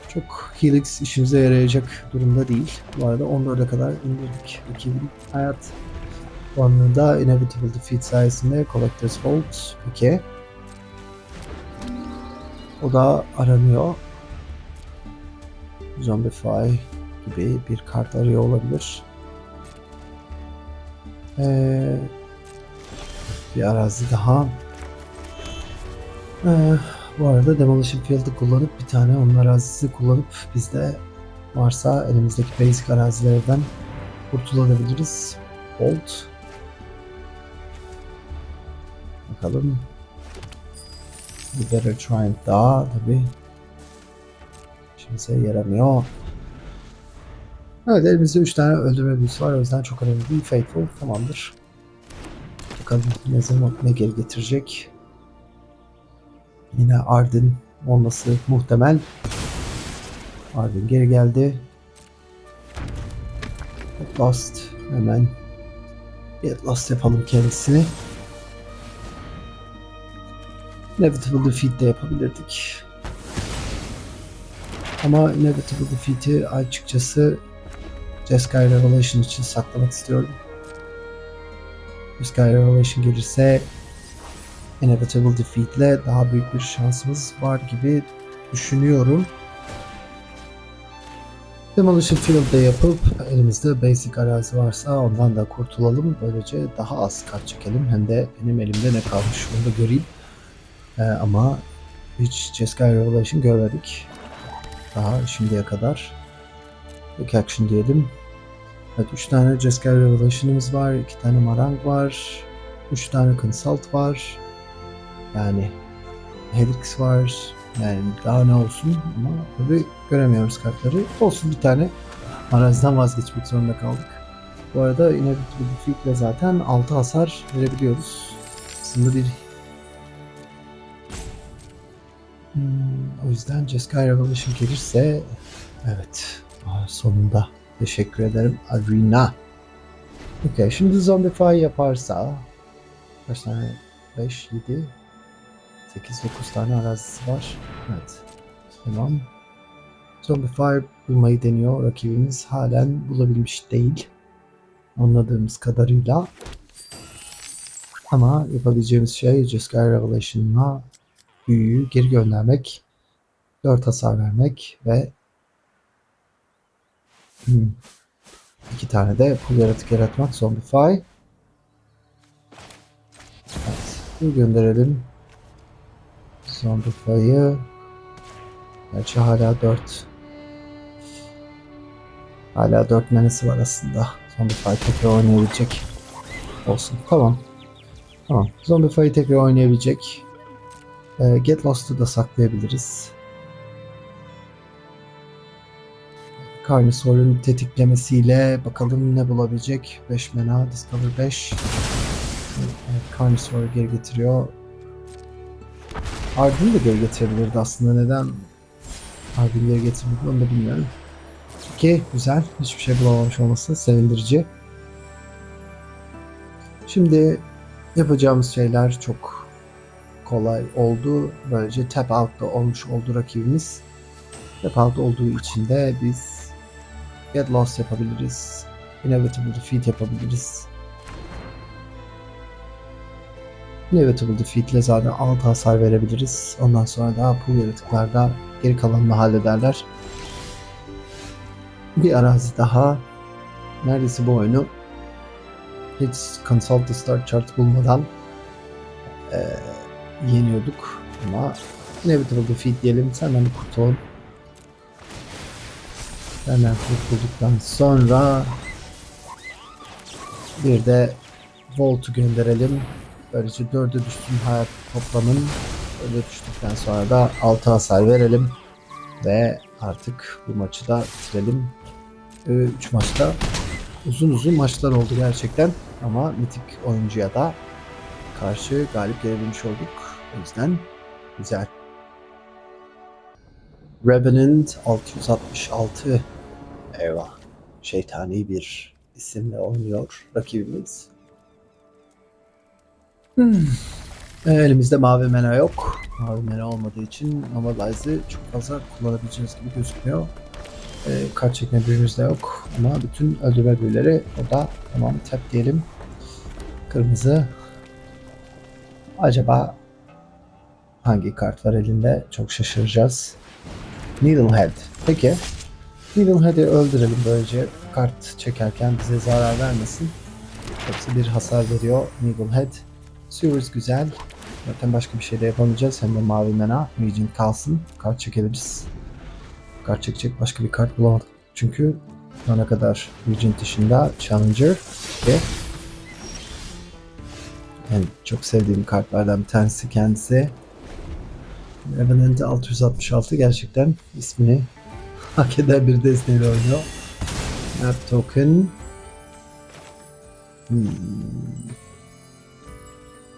Çok Helix işimize yarayacak durumda değil. Bu arada 14'e kadar indirdik. Rakibin hayat puanını da Inevitable Defeat sayesinde Collector's Vault 2. O da aranıyor. Zombify gibi bir kart arıyor olabilir. Bir arazi daha. Bu arada Demolition Field'ı kullanıp bir tane onun arazisi kullanıp biz de varsa elimizdeki basic arazilerden kurtulabiliriz. Bolt. Bakalım. Bir Better Trying daha tabi. Şimdise yaramıyor. Evet, elimizde 3 tane öldürme büyüsü var. O yüzden çok önemli değil. Faithful tamamdır. Bakalım ne zaman ne geri getirecek. Yine Arden olması muhtemel. Arden geri geldi. Get Lost. Hemen Get Lost yapalım kendisini. Inevitable Defeat de yapabilirdik. Ama Inevitable Defeat'i açıkçası Jeskai Revelation için saklamak istiyorum. Jeskai Revelation gelirse Inevitable Defeat'le daha büyük bir şansımız var gibi düşünüyorum. Demolition Field'de yapıp elimizde basic arazi varsa ondan da kurtulalım. Böylece daha az kart çekelim. Hem de benim elimde ne kalmış onu da göreyim. Ama hiç Jeskai Revelation görmedik daha şimdiye kadar. Quick Action diyelim. Evet, 3 tane Jeskai Revelation'ımız var. 2 tane Marang var. 3 tane Consult var. Yani Helix var. Yani daha ne olsun ama tabii göremiyoruz kartları. Olsun, bir tane araziden vazgeçmek zorunda kaldık. Bu arada Inevitable Defeat ile zaten 6 hasar verebiliyoruz. Aslında bir o yüzden Jeskai Revelation gelirse evet, sonunda teşekkür ederim Arena. Okay, şimdi Zombify yaparsa kaç tane? 5, 7, 8, 9 tane arazisi var. Evet. Tamam. Zombify bulmayı deniyor. Rakibimiz halen bulabilmiş değil. Anladığımız kadarıyla. Ama yapabileceğimiz şey Jeskai Revelation'la büyüyü geri göndermek, 4 hasar vermek ve 2 tane de pul yaratık yaratmak. Zombify. Evet. Bir gönderelim. Zombify'ı. Gerçi hala 4. Hala 4 menesi var aslında. Zombify tekrar oynayabilecek. Olsun. Tamam. Tamam. Zombify'ı tekrar oynayabilecek. Get Lost'u da saklayabiliriz. Carnosaur'un tetiklemesiyle bakalım ne bulabilecek. 5 mana, Discover 5. Evet, Carnosaur'u geri getiriyor. Ardını da geri getirebilirdi aslında. Neden Ardını geri getirmedi onu da bilmiyorum. Ki güzel. Hiçbir şey bulamamış olması sevindirici. Şimdi yapacağımız şeyler çok kolay oldu. Böylece tap out'ta olmuş oldu rakibimiz. Tap out olduğu için de biz get lost yapabiliriz. Inevitable defeat yapabiliriz. Inevitable defeat ile zaten 6 hasar verebiliriz. Ondan sonra da pool yaratıklarda geri kalanını hallederler. Bir arazi daha. Neredeyse bu oyunu hiç consult the start chart bulmadan yeniyorduk. Ama inevitable defeat diyelim. Senden bir kurtulalım. Senden kurtulduktan sonra bir de Volt'u gönderelim. Böylece 4'e düştüğün hayat toplamın 4'e düştükten sonra da 6 hasar verelim. Ve artık bu maçı da bitirelim. 3 maçta uzun maçlar oldu gerçekten. Ama mitik oyuncuya da karşı galip gelebilmiş olduk. O yüzden güzel. Revenant 666. Eyvah. Şeytani bir isimle oynuyor rakibimiz. Elimizde mavi mana yok. Mavi mana olmadığı için Normalize'ı çok fazla kullanabileceğiniz gibi gözükmüyor. Kart çekme büyümüz de yok. Ama bütün öldürme büyüleri orada. Tamam, tap diyelim. Kırmızı. Acaba hangi kart var elinde? Çok şaşıracağız. Needlehead. Peki. Needlehead'i öldürelim böylece. Kart çekerken bize zarar vermesin. Hepsi bir hasar veriyor. Needlehead. Sewers güzel. Zaten başka bir şey de yapamayacağız. Hem de mavi mana. Regent kalsın. Kart çekebiliriz. Kart çekecek başka bir kart bulamadık. Çünkü şu ana kadar Regent dışında Challenger ve yani çok sevdiğim kartlardan bir tanesi kendisi. Revenant 666 gerçekten ismini hak eden bir desteğiyle oynuyor. Map token.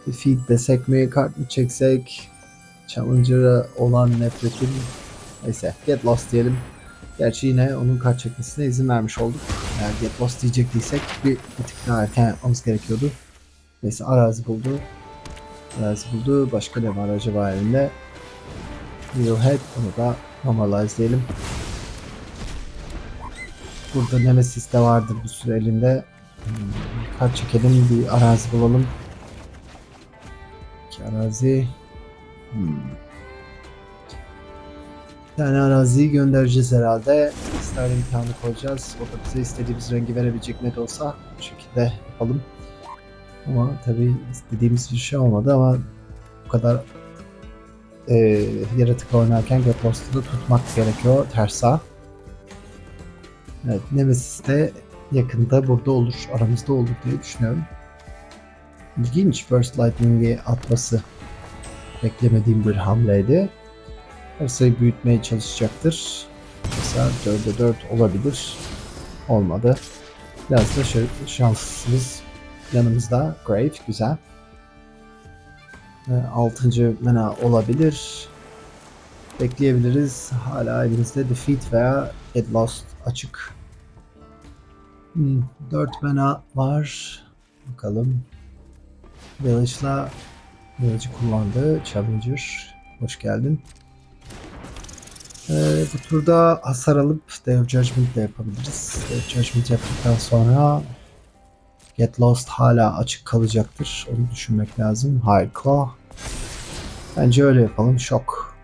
Defeat desek mi? Kart mı çeksek? Challenger'a olan nefretim. Neyse. Get lost diyelim. Gerçi yine onun kart çekmesine izin vermiş olduk. Eğer get lost diyecektiysek bir tık daha erken yapmamız gerekiyordu. Neyse arazi buldu. Arazi buldu. Başka ne var acaba elinde? Needlehead. Onu da normalize diyelim. Burada Nemesis de vardır bir süre elinde. Kart çekelim. Bir arazi bulalım. İki arazi. Bir tane araziyi göndereceğiz herhalde. İster imkanı koyacağız. O da bize istediğimiz rengi verebilecek ne de olsa bu şekilde yapalım. Ama tabii istediğimiz bir şey olmadı ama bu kadar yaratık oynarken Get Lost'u da tutmak gerekiyor ters sağ. Evet, Nemesis de yakında burada olur, aramızda olur diye düşünüyorum. İlginç, Burst Lightning'i atması beklemediğim bir hamleydi. Her sayı büyütmeye çalışacaktır. Mesela 4'e 4 olabilir. Olmadı. Biraz da şanssız yanımızda Grave, güzel. 6. mana olabilir. Bekleyebiliriz. Hala elimizde Defeat veya Get Lost açık. 4 mana var. Bakalım. Village'la Village'ı kullandı. Challenger. Hoş geldin. Bu turda hasar alıp Day of Judgment de yapabiliriz. Day of Judgment yaptıktan sonra Get Lost hala açık kalacaktır. Onu düşünmek lazım. High Claw. Bence öyle yapalım. Şok.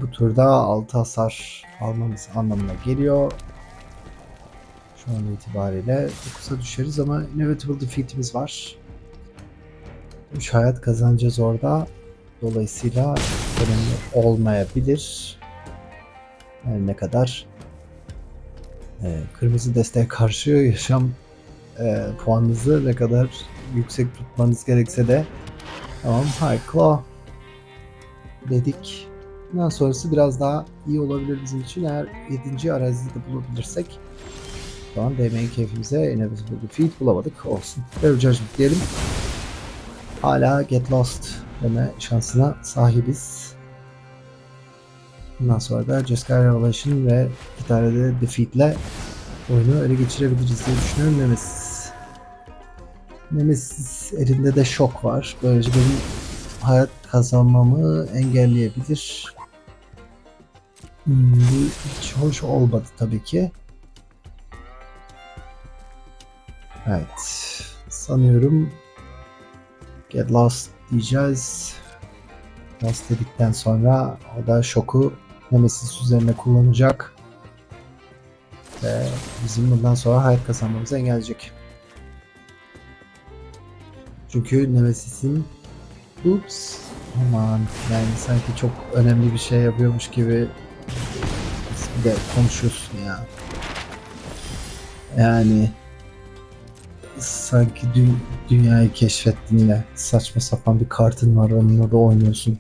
Bu turda 6 hasar almamız anlamına geliyor. Şu an itibariyle 9'a düşeriz ama Inevitable Defeat'imiz var. 3 hayat kazanacağız orada. Dolayısıyla önemli olmayabilir. Yani ne kadar kırmızı desteğe karşı yaşam puanınızı ne kadar yüksek tutmanız gerekse de tamam, High Claw dedik. Bundan sonrası biraz daha iyi olabilir bizim için. Eğer 7. araziyi de bulabilirsek. Şu an DM'nin keyfimize Inevitable Defeat bulamadık. Olsun. Fair Judgment diyelim. Hala Get Lost deme şansına sahibiz. Bundan sonra da Jeskai Revelation ve iki tane de Defeat'le oyunu ele geçirebiliriz diye düşünüyorum. Nemesis elinde de şok var. Böylece benim hayat kazanmamı engelleyebilir. Bu hiç hoş olmadı tabii ki. Evet. Sanıyorum Get Lost diyeceğiz. Lost dedikten sonra o da şoku Nemesis üzerine kullanacak. Ve bizim bundan sonra hayat kazanmamızı engelleyecek. Çünkü Nemesis'in ups aman yani sanki çok önemli bir şey yapıyormuş gibi bir de konuşuyorsun ya. Yani sanki dünyayı keşfettin de saçma sapan bir kartın var onunla da oynuyorsun.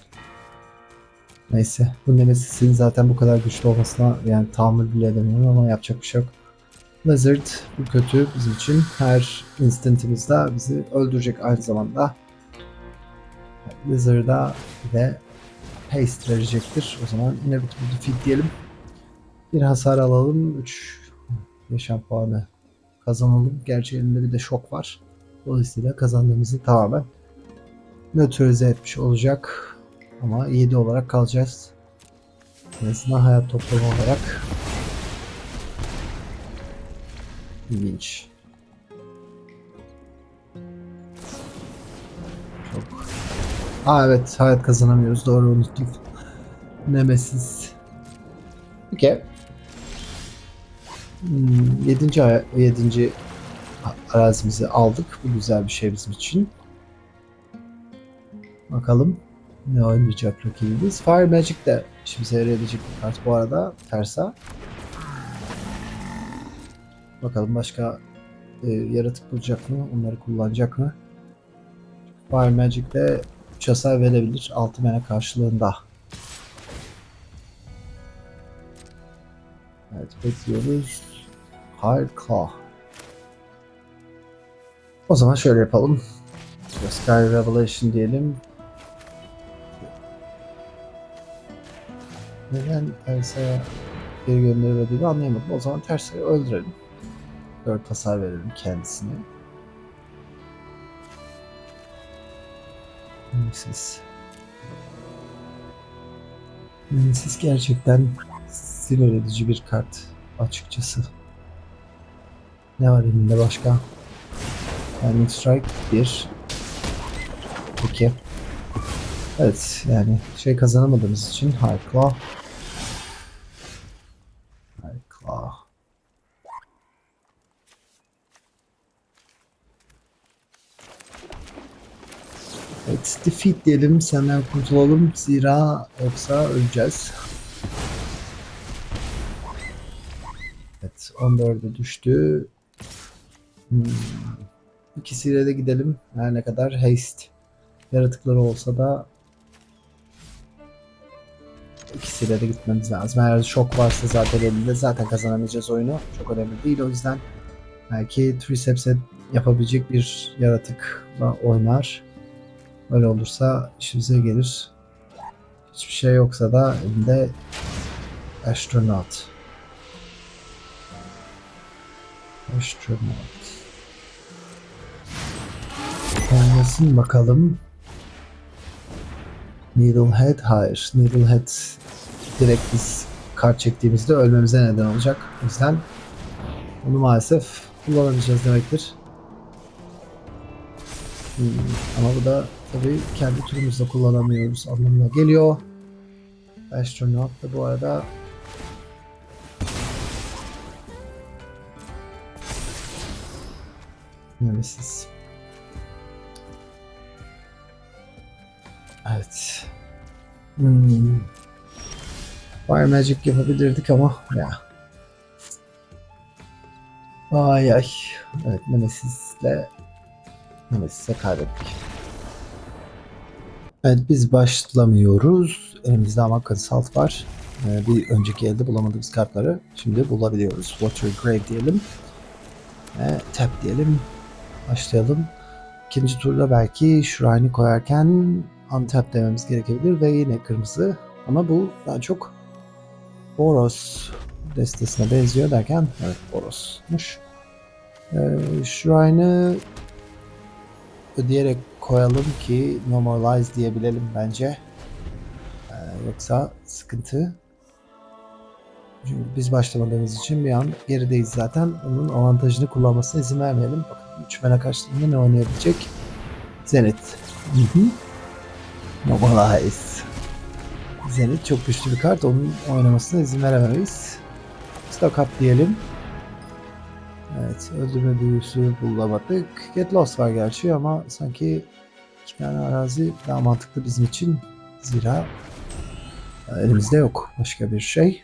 Neyse bu Nemesis'in zaten bu kadar güçlü olmasına yani tahammül bile edemiyorum ama yapacak bir şey yok. Blizzard bu kötü bizim için. Her instantimizde bizi öldürecek aynı zamanda. Blizzard'a bir de haste verecektir. O zaman Inevitable Defeat diyelim. Bir hasar alalım. 3 yaşam puanı kazanalım. Gerçi elinde bir de şok var. Dolayısıyla kazandığımızı tamamen nötralize etmiş olacak. Ama 7 olarak kalacağız. En azından hayat toplamı olarak. İlginç. Çok. Evet, hayat kazanamıyoruz. Doğru unuttum. Nemesis. Okey. 7. arazimizi aldık. Bu güzel bir şey bizim için. Bakalım ne oynayacak rakibimiz. Fire Magic de işimize yarayabilecek bir kart bu arada. Tersa. Bakalım başka yaratık bulacak mı? Onları kullanacak mı? Fire Magic de 3 hasar verebilir 6 mana karşılığında. Evet bekliyoruz. Harika. O zaman şöyle yapalım. Sky Revelation diyelim. Neden Tersa'ya geri gönderilmediğini anlayamadım. O zaman Tersa'yı öldürelim. 4 hasar verelim kendisine. Siz gerçekten sinir edici bir kart açıkçası. Ne var elinde başka? Yani Strike 1 2 evet yani şey kazanamadığımız için harika. Harika. Evet, defeat diyelim, senden kurtulalım zira yoksa öleceğiz. Evet, 14'e düştü. İkisiyle de gidelim. Her ne kadar haste yaratıkları olsa da ikisiyle de gitmemiz lazım. Eğer şok varsa zaten elinde zaten kazanamayacağız oyunu. Çok önemli değil o yüzden. Belki Triceps'e yapabilecek bir yaratıkla oynar. Öyle olursa işimize gelir. Hiçbir şey yoksa da elinde Astronaut. Oynasın bakalım. Needlehead hayır. Needlehead direkt biz kart çektiğimizde ölmemize neden olacak. O yüzden onu maalesef kullanamayacağız demektir. Ama bu da tabii kendi turumuzda kullanamıyoruz anlamına geliyor. Astronaut da bu arada Nemesis. Evet. Fire Magic yapabilirdik ama ya. Ay ay. Evet Nemesis'e kaybettik. Evet, biz başlamıyoruz. Elimizde ama Consult var. Bir önceki elde bulamadığımız kartları şimdi bulabiliyoruz. Water Grave diyelim. Tap diyelim. Başlayalım. İkinci turda belki Shrine'i koyarken untap dememiz gerekebilir ve yine kırmızı. Ama bu daha çok Boros destesine benziyor derken evet Boros'muş. Shrine'ı ödeyerek koyalım ki normalize diyebilelim bence. Yoksa sıkıntı. Çünkü biz başlamadığımız için bir an gerideyiz zaten. Onun avantajını kullanmasına izin vermeyelim. Bakalım 3 mana karşılığında ne oynayabilecek? Zenith. Hı hı. Normalize. Zenith çok güçlü bir kart. Onun oynamasına izin veremeyiz. Stock up diyelim. Evet, öldürme büyüsü bulamadık. Get Lost var gerçi ama sanki 2 tane arazi daha mantıklı bizim için. Zira elimizde yok başka bir şey.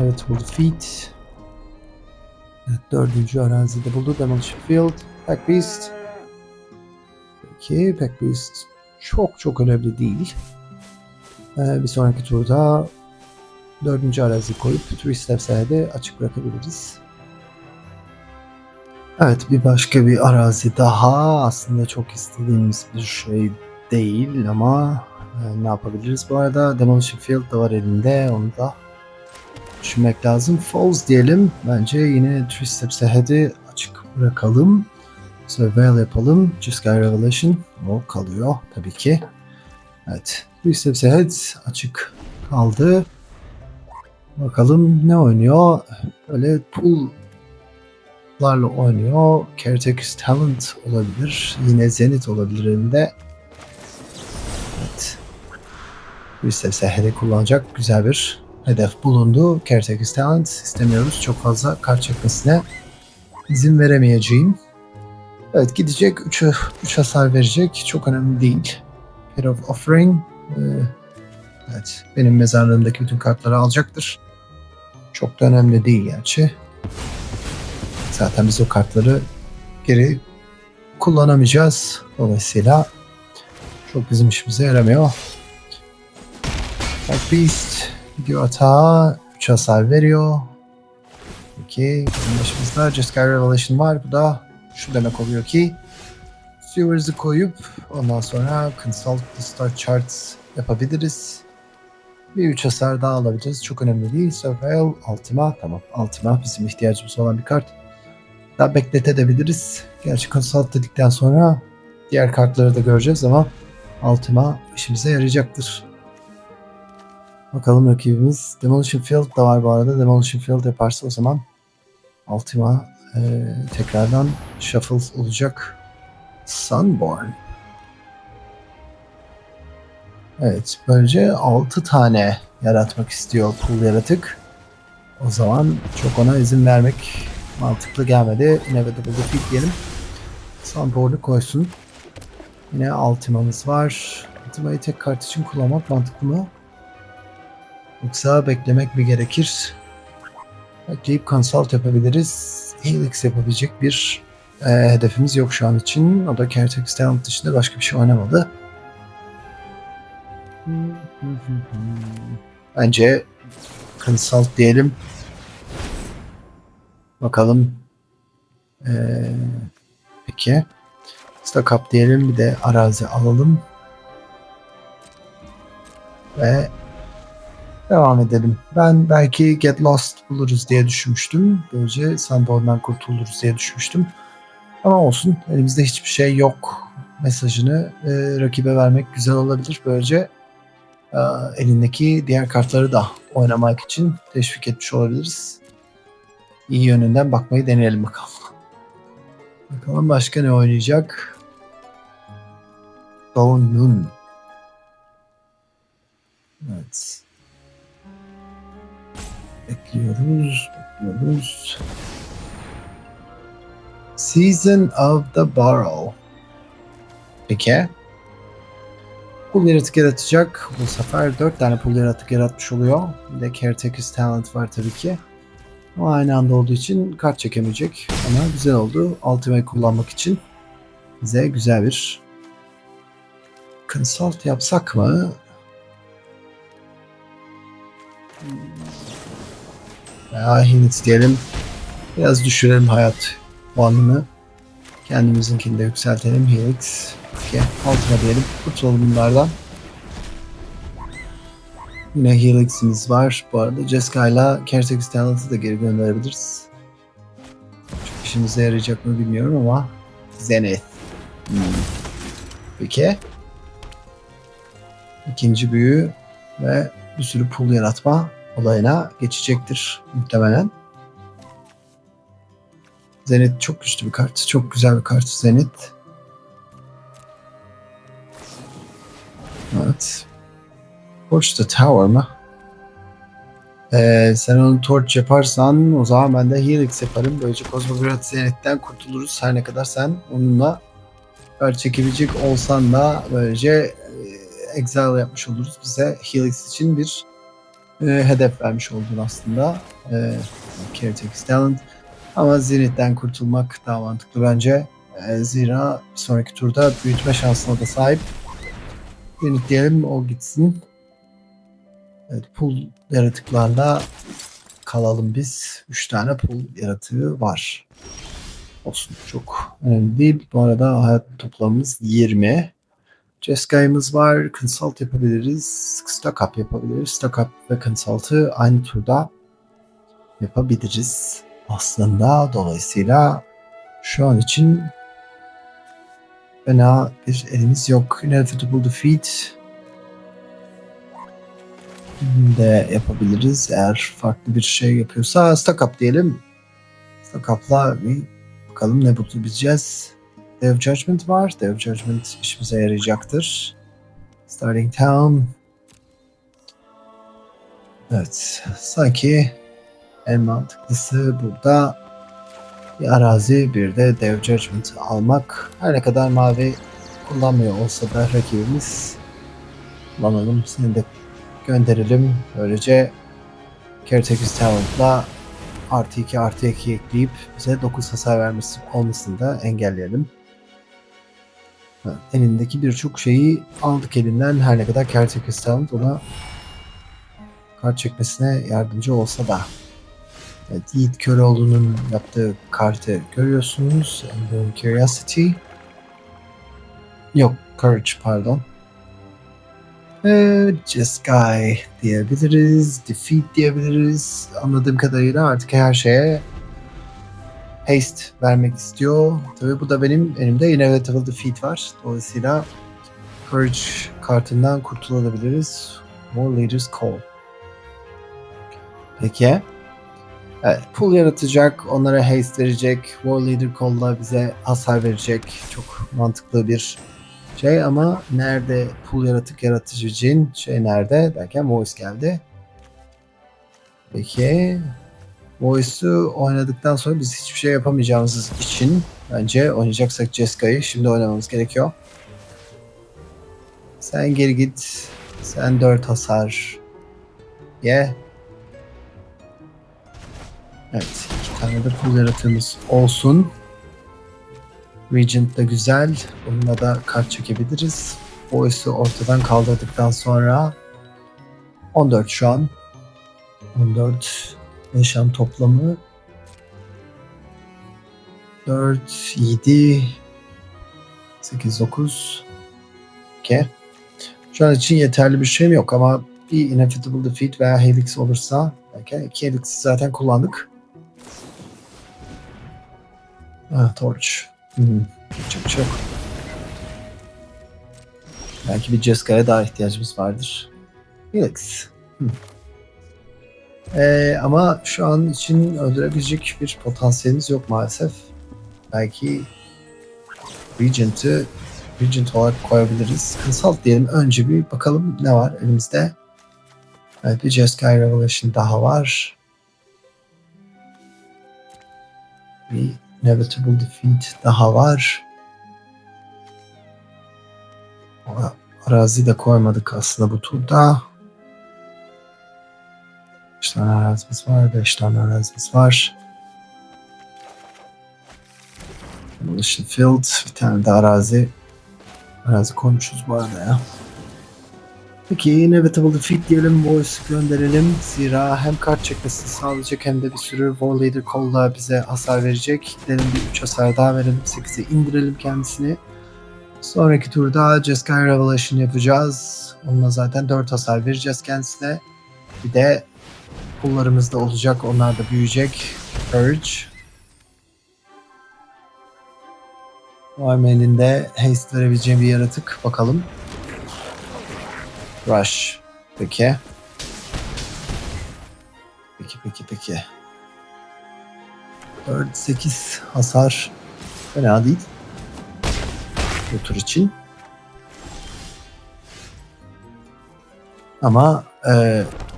Evet, buldu Feet. Evet, dördüncü arazide buldu Demolition Field. Pack Beast. Peki, Pack Beast çok önemli değil. Bir sonraki turda dördüncü arazi koyup Three Steps'e de açık bırakabiliriz. Evet, bir başka bir arazi daha. Aslında çok istediğimiz bir şey değil ama ne yapabiliriz? Bu arada Demolition Field da var elinde. Onu da düşünmek lazım. Falls diyelim. Bence yine Three Steps Ahead'i açık bırakalım. Surveil yapalım. Jeskai Revelation. O kalıyor tabii ki. Evet. Three Steps Ahead açık kaldı. Bakalım ne oynuyor? Böyle pool'larla oynuyor. Caretaker's Talent olabilir. Yine Zenith olabilir elinde. Evet. Three Steps Ahead'i kullanacak güzel bir hedef bulundu. Caretaker's Talent istemiyoruz. Çok fazla kart çekmesine izin veremeyeceğim. Evet, gidecek 3 hasar verecek. Çok önemli değil. Pair of Offering. Evet, benim mezarlığımdaki bütün kartları alacaktır. Çok da önemli değil gerçi. Zaten biz o kartları geri kullanamayacağız. Dolayısıyla çok bizim işimize yaramıyor. Black Beast gidiyor atağa. 3 hasar veriyor. Peki bizim başımızda Jeskai Revelation var. Bu da şu demek oluyor ki Stewers'ı koyup ondan sonra Consult the Start Charts yapabiliriz. Bir 3 hasar daha alabiliriz. Çok önemli değil. Surveil, Ultima. Tamam. Ultima bizim ihtiyacımız olan bir kart. Daha bekletebiliriz. Gerçi Consult dedikten sonra diğer kartları da göreceğiz ama Ultima işimize yarayacaktır. Bakalım rakibimiz. Demolition Field da var bu arada. Demolition Field yaparsa o zaman Ultima tekrardan shuffle olacak. Sunborn. Evet, böylece 6 tane yaratmak istiyor pool yaratık. O zaman çok ona izin vermek mantıklı gelmedi. Inevitable Defeat diyelim. Sunborn'u koysun. Yine Ultima'mız var. Ultima'yı tek kart için kullanmak mantıklı mı? Yoksa beklemek mi gerekir? Bekleyip consult yapabiliriz. Helix yapabilecek bir hedefimiz yok şu an için. O da Caretaker's Talent dışında başka bir şey oynamadı. Bence consult diyelim. Bakalım. Peki. Stock up diyelim. Bir de arazi alalım. Ve devam edelim. Ben belki Get Lost buluruz diye düşünmüştüm. Böylece Sunborn'dan kurtuluruz diye düşünmüştüm. Ama olsun. Elimizde hiçbir şey yok. Mesajını rakibe vermek güzel olabilir. Böylece elindeki diğer kartları da oynamak için teşvik etmiş olabiliriz. İyi yönünden bakmayı deneyelim bakalım. Bakalım başka ne oynayacak? Dawn'un. Evet. Bekliyoruz. Season of the Barrow. Peki. Pool yaratık yaratacak. Bu sefer 4 tane pool yaratık yaratmış oluyor. Bir de Caretaker's Talent var tabii ki. Ama aynı anda olduğu için kart çekemeyecek. Ama güzel oldu. Ultimate kullanmak için bize güzel bir Consult yapsak mı? Veya Helix diyelim. Biraz düşürelim hayat puanını. Kendimizinkini de yükseltelim. Helix. Okay. Altına diyelim. Kurtulalım bunlardan. Yine Helix'imiz var. Bu arada Jessica ile Caretaker Talent'ı da geri gönderebiliriz. Çok işimize yarayacak mı bilmiyorum ama Zenith. Peki. İkinci büyü ve bir sürü pool yaratma olayına geçecektir muhtemelen. Zenith çok güçlü bir kart. Çok güzel bir kart Zenith. Evet. Torch the Tower mı? Sen onu Torch yaparsan o zaman ben de Helix yaparım. Böylece Cosmograph Zenith'ten kurtuluruz. Her ne kadar sen onunla kart çekebilecek olsan da böylece exile yapmış oluruz. Bize Helix için bir hedef vermiş oldun aslında. Caretaker Talent. Ama Zenith'ten kurtulmak daha mantıklı bence. Zira bir sonraki turda büyütme şansına da sahip. Zenith diyelim, o gitsin. Evet, pool yaratıklarla kalalım biz. 3 tane pool yaratığı var. Olsun, çok önemli değil. Bu arada hayat toplamımız 20. Jessica'mız var. Consult yapabiliriz. Stock up yapabiliriz. Stock up ve Consult'ı aynı turda yapabiliriz aslında. Dolayısıyla şu an için fena bir elimiz yok. Inevitable Defeat de yapabiliriz. Eğer farklı bir şey yapıyorsa Stock up diyelim. Stock up'la bir bakalım ne bulabileceğiz. Day of Judgment var. Day of Judgment işimize yarayacaktır. Starting Town. Evet. Sanki en mantıklısı burada bir arazi, bir de Day of Judgment almak. Her ne kadar mavi kullanmıyor olsa da rakibimiz, kullanalım. Seni de gönderelim. Böylece Caretaker Talent'la artı 2 artı 2 ekleyip bize 9 hasar vermesi olmasını da engelleyelim. Evet, elindeki birçok şeyi aldık elinden, her ne kadar Caretaker Talent ona kart çekmesine yardımcı olsa da. Evet, Yiğit Köroğlu'nun yaptığı kartı görüyorsunuz. Enduring Curiosity. Yok, Courage pardon. Jeskai diyebiliriz. Defeat diyebiliriz. Anladığım kadarıyla artık her şeye haste vermek istiyor. Tabii bu da benim elimde Inevitable Defeat var. Dolayısıyla Courage kartından kurtulabiliriz. War Leader's Call. Peki. Evet, pool yaratacak, onlara haste verecek, War Leader Call'la bize hasar verecek. Çok mantıklı bir şey ama nerede pool yaratıcı için şey nerede derken Voice geldi. Peki Voice'u oynadıktan sonra biz hiçbir şey yapamayacağımız için bence oynayacaksak Jessica'yı şimdi oynamamız gerekiyor. Sen geri git. Sen 4 hasar ye. Evet, 2 tane de pool yaratığımız olsun. Regent da güzel. Bununla da kart çekebiliriz. Voice'u ortadan kaldırdıktan sonra 14 şu an. 14 yaşam toplamı 4, 7, 8, 9. Okay. Şu an için yeterli bir şeyim yok ama bir Inevitable Defeat veya Helix olursa, belki 2 Helix'i zaten kullandık. Torch. Çok çok. Belki bir Jessica'ya daha ihtiyacımız vardır. Helix. Ama şu an için öldürebilecek bir potansiyelimiz yok maalesef. Belki Regent olarak koyabiliriz. Consult diyelim. Önce bir bakalım ne var elimizde. Evet, bir Jeskai Revelation daha var. Bir Inevitable Defeat daha var. Arazi de koymadık aslında bu turda. 5 tane arazimiz var. 5 tane arazimiz var. Demolition Field. Bir tane de arazi Arazi koymuşuz bu arada ya. Peki Inevitable Defeat diyelim, voice gönderelim. Zira hem kart çekmesini sağlayacak hem de bir sürü War Leader Call'la bize hasar verecek. Gidelim bir 3 hasar daha verelim. 8'e indirelim kendisini. Sonraki turda Jeskai Revelation yapacağız. Onunla zaten 4 hasar vereceğiz kendisine. Bir de pullarımız da olacak. Onlar da büyüyecek. Purge. Var mı elinde haste verebileceğim bir yaratık? Bakalım. Rush. Peki. Peki. 4-8 hasar. Fena değil. Bu tur için. Ama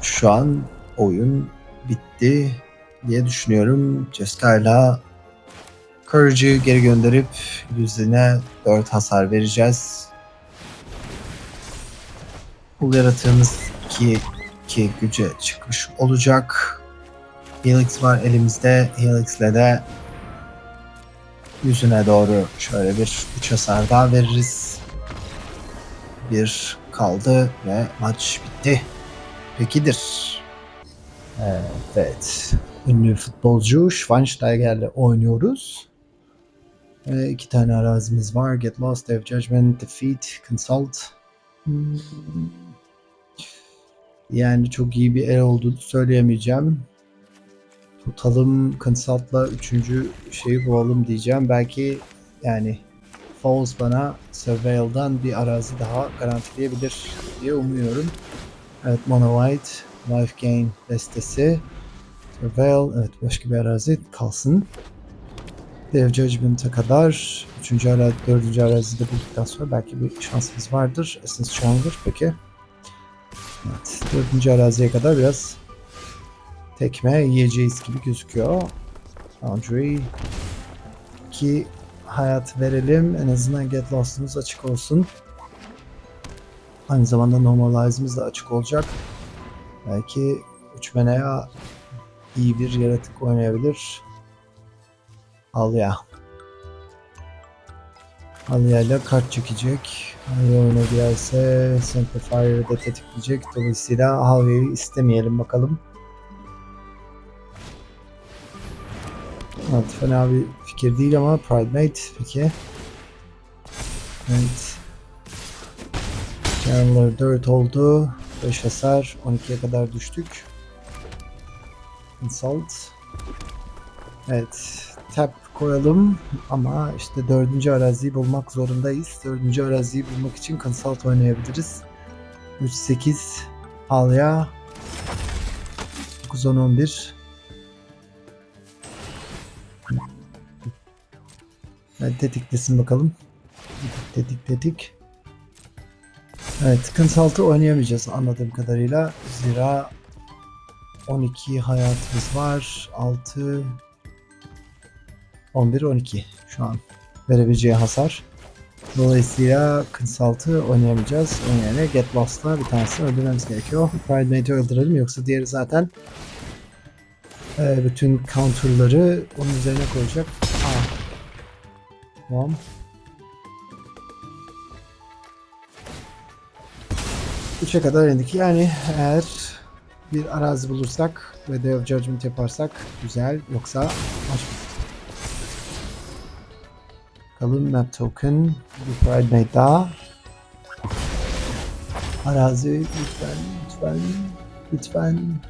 şu an oyun bitti diye düşünüyorum. Jeska'yla Courage'ı geri gönderip yüzüne 4 hasar vereceğiz. Bu yaratığımız 2 güce çıkmış olacak. Helix var elimizde. Helix'le de yüzüne doğru şöyle bir 3 hasar daha veririz. Bir kaldı ve maç bitti. Pekidir. Evet. Ünlü futbolcu Schweinsteiger'le oynuyoruz. 2 tane arazimiz var. Get Lost, Have Judgment, Defeat, Consult. Yani çok iyi bir el olduğunu söyleyemeyeceğim. Tutalım Consult'la 3. şeyi bulalım diyeceğim. Belki yani Falls bana Surveil'dan bir arazi daha garantileyebilir diye umuyorum. Evet, Mono White, Life Gain destesi. Surveil, evet başka bir arazi kalsın. Dev Judgment'a kadar 3. arazi, 4. arazide bulduktan sonra belki bir şansımız vardır. Essence Stronger peki. Evet, 4. araziye kadar biraz tekme yiyeceğiz gibi gözüküyor. Foundry 2 hayat verelim. En azından Get Lost'umuz açık olsun. Aynı zamanda Normalize'ımız da açık olacak. Belki 3 manaya iyi bir yaratık oynayabilir. Alya. Alya ile kart çekecek. Alya oyuna girerse Simplifier'ı da tetikleyecek. Dolayısıyla Alya'yı istemeyelim bakalım. Evet, fena bir fikir değil ama Pridemate peki. Evet. Chandler 4 oldu. 5 hasar. 12'ye kadar düştük. Insult. Evet. Tap koyalım ama işte 4. araziyi bulmak zorundayız. 4. araziyi bulmak için Consult oynayabiliriz. 3-8 Alya. 9-10-11. Evet, tetiklesin bakalım. Tetik. Evet, Consult'ı oynayamayacağız anladığım kadarıyla. Zira 12 hayatımız var. 6 11 12 şu an verebileceği hasar. Dolayısıyla Consult'ı oynayamayacağız. Onun yerine Get Lost'la bir tanesini öldürmemiz gerekiyor. Pridemate'i öldürelim yoksa diğeri zaten bütün counter'ları onun üzerine koyacak. Tamam. Üçe kadar indik. Yani eğer bir arazi bulursak ve Day of Judgment yaparsak güzel. Yoksa maç bakalım. Map token. Bir Pridemate daha. Arazi lütfen.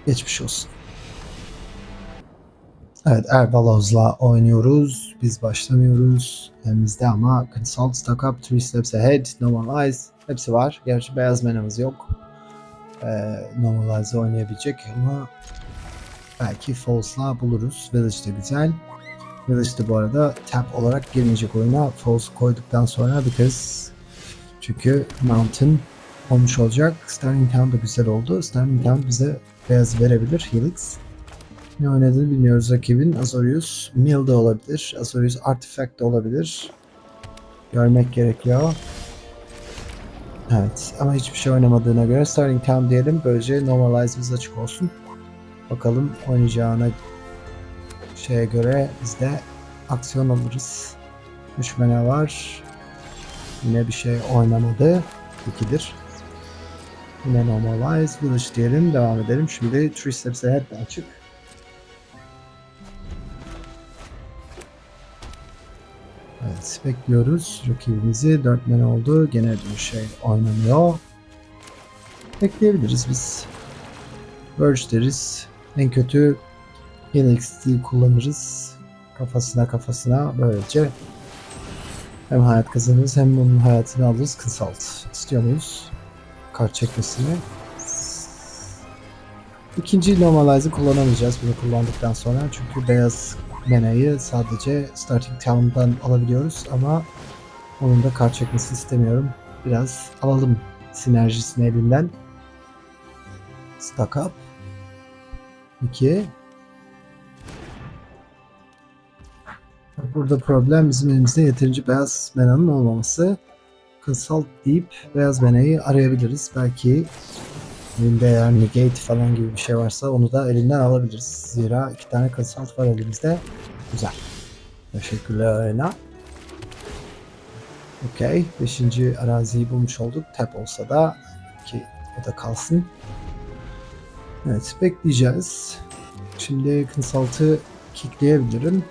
Geçmiş olsun. Evet, Erbaloz'la oynuyoruz. Biz başlamıyoruz. Elimizde ama Consult, Stock Up, 3 Steps Ahead, Normalize hepsi var. Gerçi beyaz menümüz yok. Normalize oynayabilecek ama belki False'la buluruz. Village de güzel. Village de bu arada tap olarak girmeyecek oyuna. False koyduktan sonra çünkü Mountain olmuş olacak. Starting Town da güzel oldu. Starting Town bize beyaz verebilir. Helix. Ne oynadığını bilmiyoruz rakibin. Azorius Mill de olabilir. Azorius Artifact de olabilir. Görmek gerekiyor. Evet ama hiçbir şey oynamadığına göre Starting Town diyelim. Böylece Normalize'ımız açık olsun. Bakalım oynayacağına şeye göre biz de aksiyon alırız. 3 mana var. Yine bir şey oynamadı. 2'dir. Yine normalize. Village diyelim. Devam edelim. Şimdi 3 steps ahead de açık. Evet, bekliyoruz rakibimizi. 4 mana oldu. Gene bir şey oynamıyor. Bekleyebiliriz biz. Verge deriz. En kötü NXT kullanırız. Kafasına böylece hem hayat kazanırız hem onun hayatını alırız. Consult. İstiyor muyuz? Kart çekmesini. İkinci normalize'ı kullanamayacağız bunu kullandıktan sonra. Çünkü beyaz mana'yı sadece starting town'dan alabiliyoruz ama onun da kart çekmesi istemiyorum. Biraz alalım sinerjisini elinden. Stack up. 2. Burada problem bizim elimizde yeterince beyaz mana'nın olmaması. Consult deyip beyaz mana'yı arayabiliriz. Belki elinde eğer negate falan gibi bir şey varsa onu da elinden alabiliriz. Zira 2 tane consult var elimizde. Güzel. Teşekkürler Arena. Okey. 5. araziyi bulmuş olduk. Tap olsa da ki o da kalsın. Evet, bekleyeceğiz. Şimdi Consult'ı kickleyebilirim.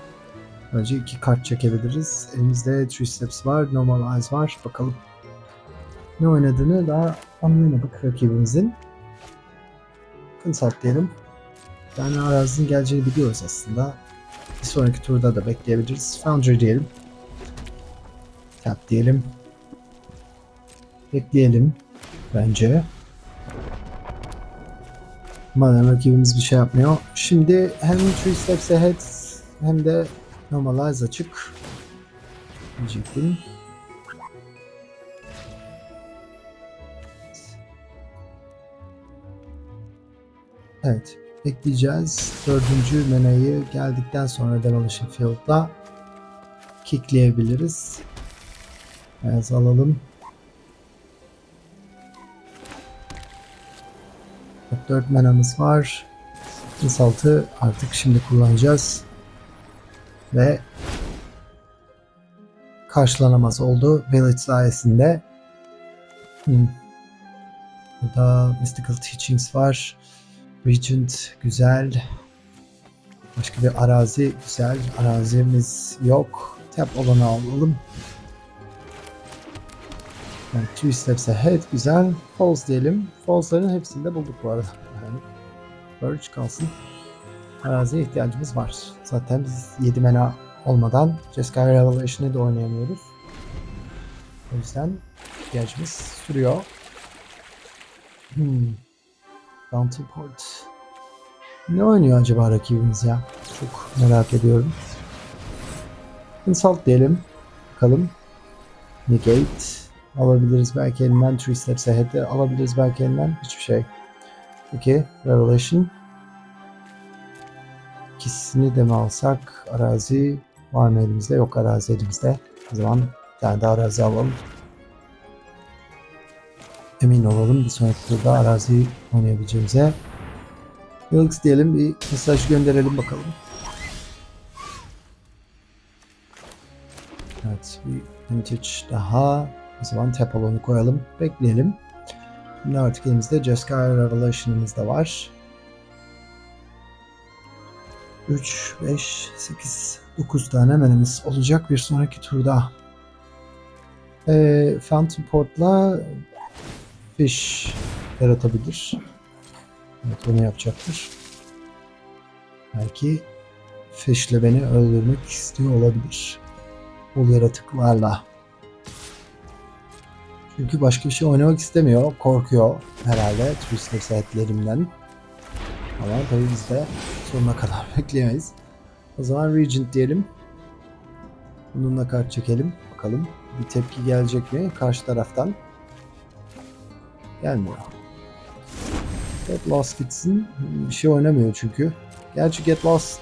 Önce 2 kart çekebiliriz. Elimizde 3 steps var. Normal eyes var. Bakalım ne oynadığını daha anlayamadık rakibimizin. Consult diyelim. Yani arazinin geleceğini biliyoruz aslında. Bir sonraki turda da bekleyebiliriz. Foundry diyelim. Tap diyelim. Bekleyelim. Bence. Madem rakibimiz bir şey yapmıyor. Şimdi hem 3 steps ahead hem de normalize açık. Diyecektim. Evet. Bekleyeceğiz. 4. menayı geldikten sonra Demolition Field'la kickleyebiliriz. Evet, alalım. 4 manamız var. Consult'ı artık şimdi kullanacağız. Ve karşılanamaz oldu. Village sayesinde. Burada Mystical Teachings var. Regent güzel. Başka bir arazi güzel. Arazimiz yok. Tap olanı alalım. Yani 2 steps ahead güzel. Falls diyelim. Falls'ların hepsini de bulduk bu arada. Yani Verge kalsın. Araziye ihtiyacımız var. Zaten biz 7 mana olmadan Jeskai Revelation'ı da oynayamıyoruz. O yüzden ihtiyacımız sürüyor. Bounty Port. Ne oynuyor acaba rakibimiz ya? Çok merak ediyorum. Insult diyelim. Bakalım. Negate. Alabiliriz belki elinden. 3 steps ahead'de alabiliriz belki elinden. Hiçbir şey. Peki. Revelation. İkisini de mi alsak? Arazi var mı elimizde? Yok, arazi elimizde. O zaman bir tane daha arazi alalım. Emin olalım bir sonraki turda arazi oynayabileceğimize. Wilkes diyelim, bir mesaj gönderelim bakalım. Evet, bir vintage daha. O zaman tap alanı koyalım. Bekleyelim. Şimdi artık elimizde Jeskai Revelation'ımız da var. 3, 5, 8, 9 tane menemiz olacak bir sonraki turda. Phantom Port'la Fish yaratabilir. Evet, onu yapacaktır. Belki Fish'le beni öldürmek istiyor olabilir. Bu yaratıklarla. Çünkü başka bir şey oynamak istemiyor. Korkuyor herhalde Twisted Setlerimden. Ama tabii biz de sonuna kadar bekleyemeyiz. O zaman Regent diyelim. Bununla kart çekelim. Bakalım bir tepki gelecek mi karşı taraftan? Gelmiyor. Get Lost gitsin. Bir şey oynamıyor çünkü. Gerçi Get Lost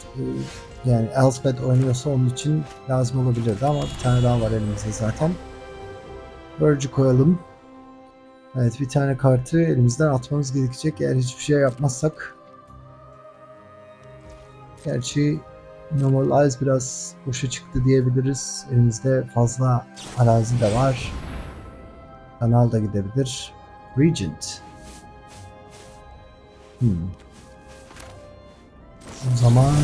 yani Elspeth oynuyorsa onun için lazım olabilirdi ama bir tane daha var elimizde zaten. Verge'i koyalım. Evet, bir tane kartı elimizden atmamız gerekecek eğer hiçbir şey yapmazsak. Gerçi Normalize biraz boşa çıktı diyebiliriz. Elimizde fazla arazi de var. Kanal da gidebilir. Regent. O zaman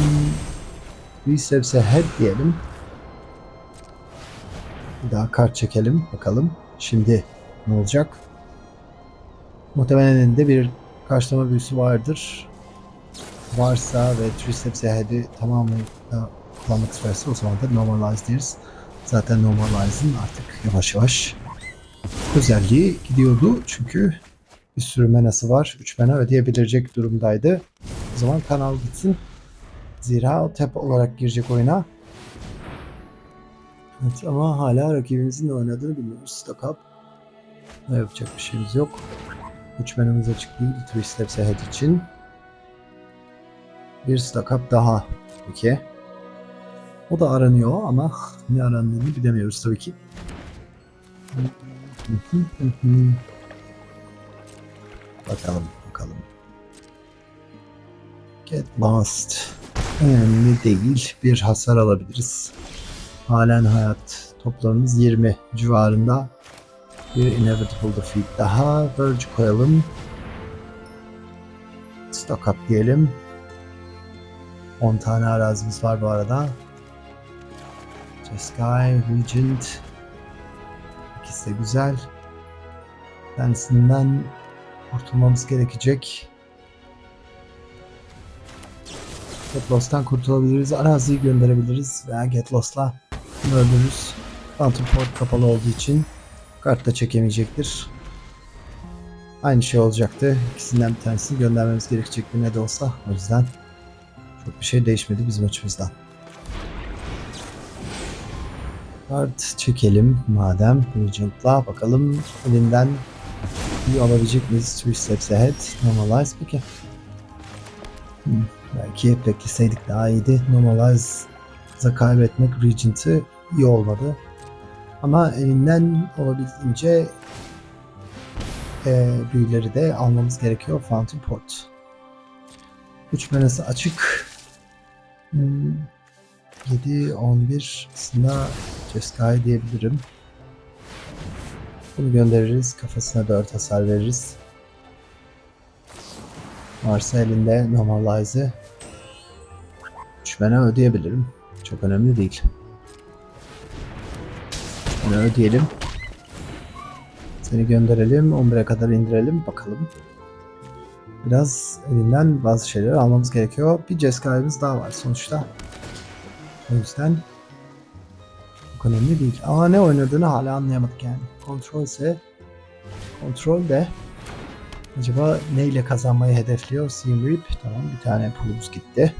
Receps'e head diyelim. Bir daha kart çekelim. Bakalım. Şimdi ne olacak? Muhtemelen elinde bir karşılama büyüsü vardır. Varsa ve Triceps'e head'i tamamıyla kullanmak isterse o zaman da Normalize deriz. Zaten Normalize'ın artık yavaş yavaş özelliği gidiyordu. Çünkü bir sürü manası var. 3 mana ödeyebilecek durumdaydı. O zaman kanal gitsin. Zira o tap olarak girecek oyuna. Evet, ama hala rakibimizin ne oynadığını bilmiyoruz. Stock up. Ne yapacak bir şeyimiz yok. 3 manamız açık değil. Triceps'e head için. Bir stock up daha. Peki. O da aranıyor ama ne arandığını bilemiyoruz tabii ki. Bakalım. Get lost. Önemli değil. Bir hasar alabiliriz. Halen hayat toplamımız 20 civarında. Bir inevitable defeat daha. Verge koyalım. Stock up diyelim. 10 tane arazimiz var bu arada. Jeskai, Regent. İkisi de güzel. Kendisinden kurtulmamız gerekecek. Get Lost'tan kurtulabiliriz. Araziyi gönderebiliriz veya Get Lost'la öldürürüz. Phantom Port kapalı olduğu için kart da çekemeyecektir. Aynı şey olacaktı. İkisinden bir tanesini göndermemiz gerekecekti ne de olsa. O yüzden çok bir şey değişmedi bizim açımızdan. Kart çekelim madem. Regent'la bakalım elinden iyi alabilecek miyiz? 3 steps ahead. Normalize peki. Belki bekleseydik daha iyiydi. Normalize'ı kaybetmek Regent'ı iyi olmadı. Ama elinden olabildiğince büyüleri de almamız gerekiyor. Fountain Port. 3 manası açık. 7, 11 aslında Jeskai diyebilirim. Bunu göndeririz. Kafasına 4 hasar veririz. Varsa elinde Normalize'ı 3 mana ödeyebilirim. Çok önemli değil. Bunu ödeyelim. Seni gönderelim. 11'e kadar indirelim. Bakalım. Biraz elinden bazı şeyleri almamız gerekiyor. Bir Jeskai'miz daha var sonuçta. O yüzden çok önemli değil. Ama ne oynadığını hala anlayamadık yani. Kontrol ise kontrol de acaba neyle kazanmayı hedefliyor? Seam Reap. Tamam, bir tane pulumuz gitti.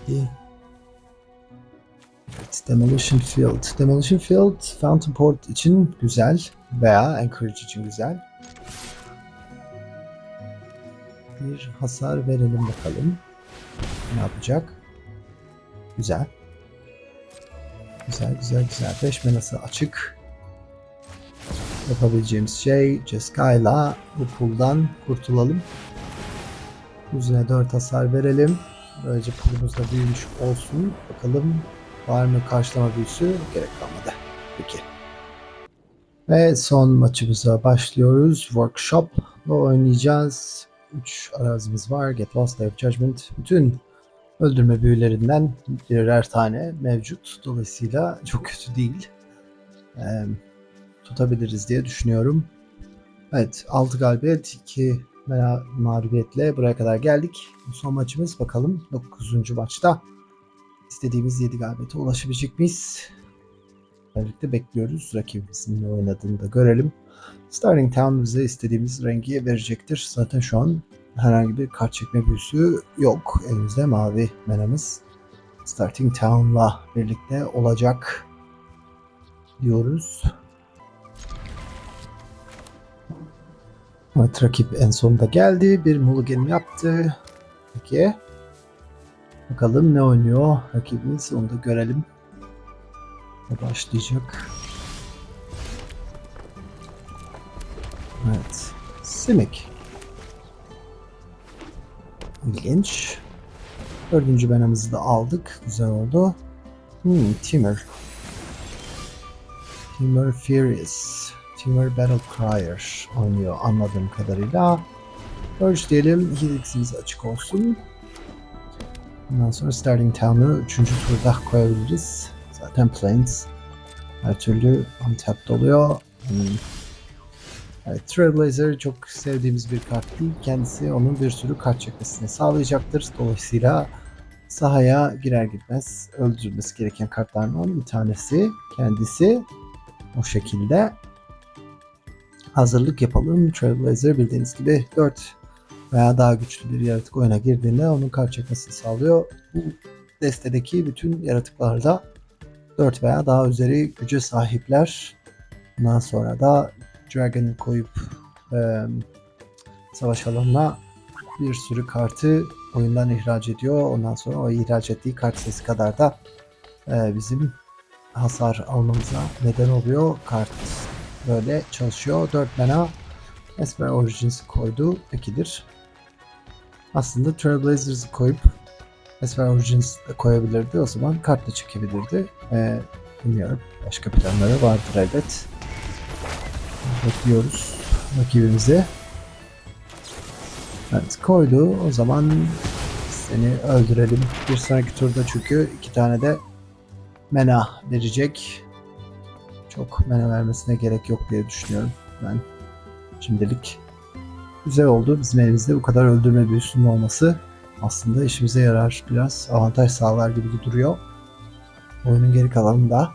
Evet, Demolition Field. Demolition Field Fountain Port için güzel veya Anchorage için güzel. Bir hasar verelim bakalım. Ne yapacak? Güzel. Güzel. 5 manası açık. Yapabileceğimiz şey Jeskai'la bu pool'dan kurtulalım. Üzerine 4 hasar verelim. Böylece pool'umuz da büyümüş olsun. Bakalım var mı karşılama büyüsü? Gerek kalmadı. Peki. Ve son maçımıza başlıyoruz. Workshop'la oynayacağız. 3 arazimiz var. Get Lost, Day of Judgment. Bütün öldürme büyülerinden birer tane mevcut. Dolayısıyla çok kötü değil. Tutabiliriz diye düşünüyorum. Evet, 6 galibiyet, 2 mağlubiyetle buraya kadar geldik. Son maçımız bakalım 9. maçta istediğimiz 7 galibiyete ulaşabilecek miyiz? Birlikte bekliyoruz. Rakibimizin ne oynadığını da görelim. Starting Town bize istediğimiz rengi verecektir. Zaten şu an herhangi bir kart çekme büyüsü yok. Elimizde mavi menamız Starting Town'la birlikte olacak diyoruz. Evet, rakip en sonunda geldi. Bir mulligan yaptı. Peki. Bakalım ne oynuyor rakibimiz, onu da görelim. Başlayacak. Evet. Simic. İlginç. Dördüncü benamızı da aldık. Güzel oldu. Timur. Timur Furious. Timur Battle Crier oynuyor anladığım kadarıyla. Urge diyelim. Helix'imiz açık olsun. Ondan sonra Starting Town'u 3. turda koyabiliriz. Zaten Plains her türlü untapped oluyor. Evet, Trailblazer çok sevdiğimiz bir kart değil. Kendisi onun bir sürü kart çekmesini sağlayacaktır. Dolayısıyla sahaya girer girmez öldürülmesi gereken kartlardan bir tanesi. Kendisi o şekilde. Hazırlık yapalım. Trailblazer bildiğiniz gibi 4 veya daha güçlü bir yaratık oyuna girdiğinde onun kart çekmesini sağlıyor. Bu destedeki bütün yaratıklarda 4 veya daha üzeri güce sahipler. Bundan sonra da Dragon koyup savaş alanına bir sürü kartı oyundan ihraç ediyor. Ondan sonra o ihraç ettiği kart sayısı kadar da bizim hasar almamıza neden oluyor. Kart böyle çalışıyor. 4 mana Esper Origins'i koydu. Pekidir. Aslında Trailblazers'ı koyup Esper Origins'i de koyabilirdi. O zaman kart da çekebilirdi. Bilmiyorum. Başka planları vardır elbet. Bekliyoruz rakibimizi. Evet koydu. O zaman seni öldürelim. Bir sonraki turda çünkü 2 tane de mana verecek. Çok mana vermesine gerek yok diye düşünüyorum ben. Şimdilik güzel oldu. Bizim elimizde bu kadar öldürme büyüsünün olması aslında işimize yarar. Biraz avantaj sağlar gibi duruyor. Oyunun geri kalanında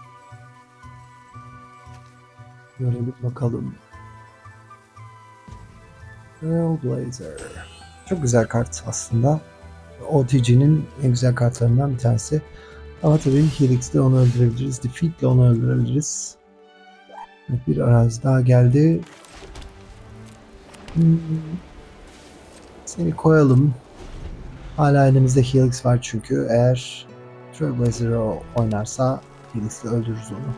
görelim bakalım. Trailblazer. Çok güzel kart aslında. OTG'nin en güzel kartlarından bir tanesi. Ama tabii Helix'le onu öldürebiliriz. Defeat'le onu öldürebiliriz. Bir arazi daha geldi. Seni koyalım. Hala elimizde Helix var çünkü eğer Trailblazer'ı oynarsa Helix'le öldürürüz onu.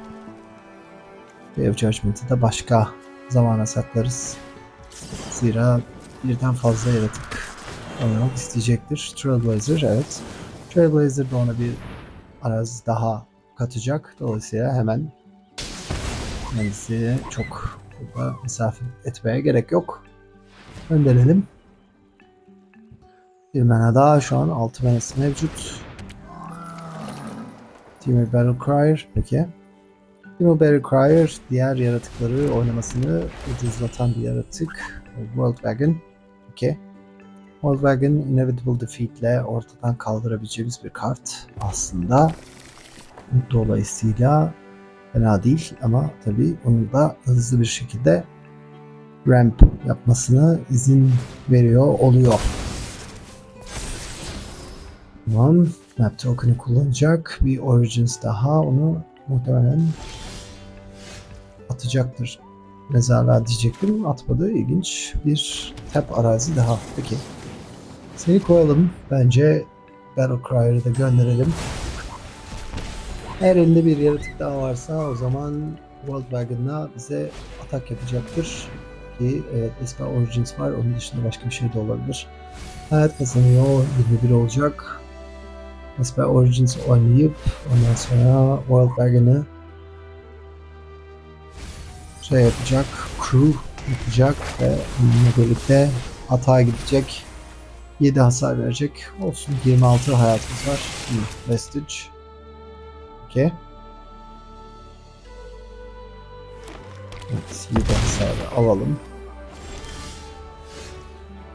Wave Judgment'ı da başka zamana saklarız. Zira birden fazla yaratık oynamak isteyecektir. Trailblazer evet. Trailblazer da ona bir arazi daha katacak. Dolayısıyla hemen kendisi çok burada mesafe etmeye gerek yok. Gönderelim. Bir mana daha şu an 6 manası mevcut. Timur Battle Crier peki. Timur Battle Crier diğer yaratıkları oynamasını ucuzlatan bir yaratık. World Wagon. Okay. World Wagon Inevitable Defeat ile ortadan kaldırabileceğimiz bir kart aslında. Dolayısıyla fena değil ama tabii onu da hızlı bir şekilde ramp yapmasına izin veriyor oluyor. Tamam. Map token'ı kullanacak. Bir Origins daha onu muhtemelen atacaktır. Mezarlığa diyecektim. Atmadı. İlginç. Bir tap arazi daha. Peki. Seni koyalım. Bence Battle Crier'ı da gönderelim. Eğer elinde bir yaratık daha varsa o zaman World Wagon'la bize atak yapacaktır. Ki evet Esper Origins var. Onun dışında başka bir şey de olabilir. Hayat kazanıyor. 21 olacak. Esper Origins oynayıp ondan sonra World Wagon'ı şey yapacak. Crew yapacak ve bununla birlikte atağa gidecek. 7 hasar verecek. Olsun 26 hayatımız var. Vestige. Okay. Evet, 7 hasarı alalım.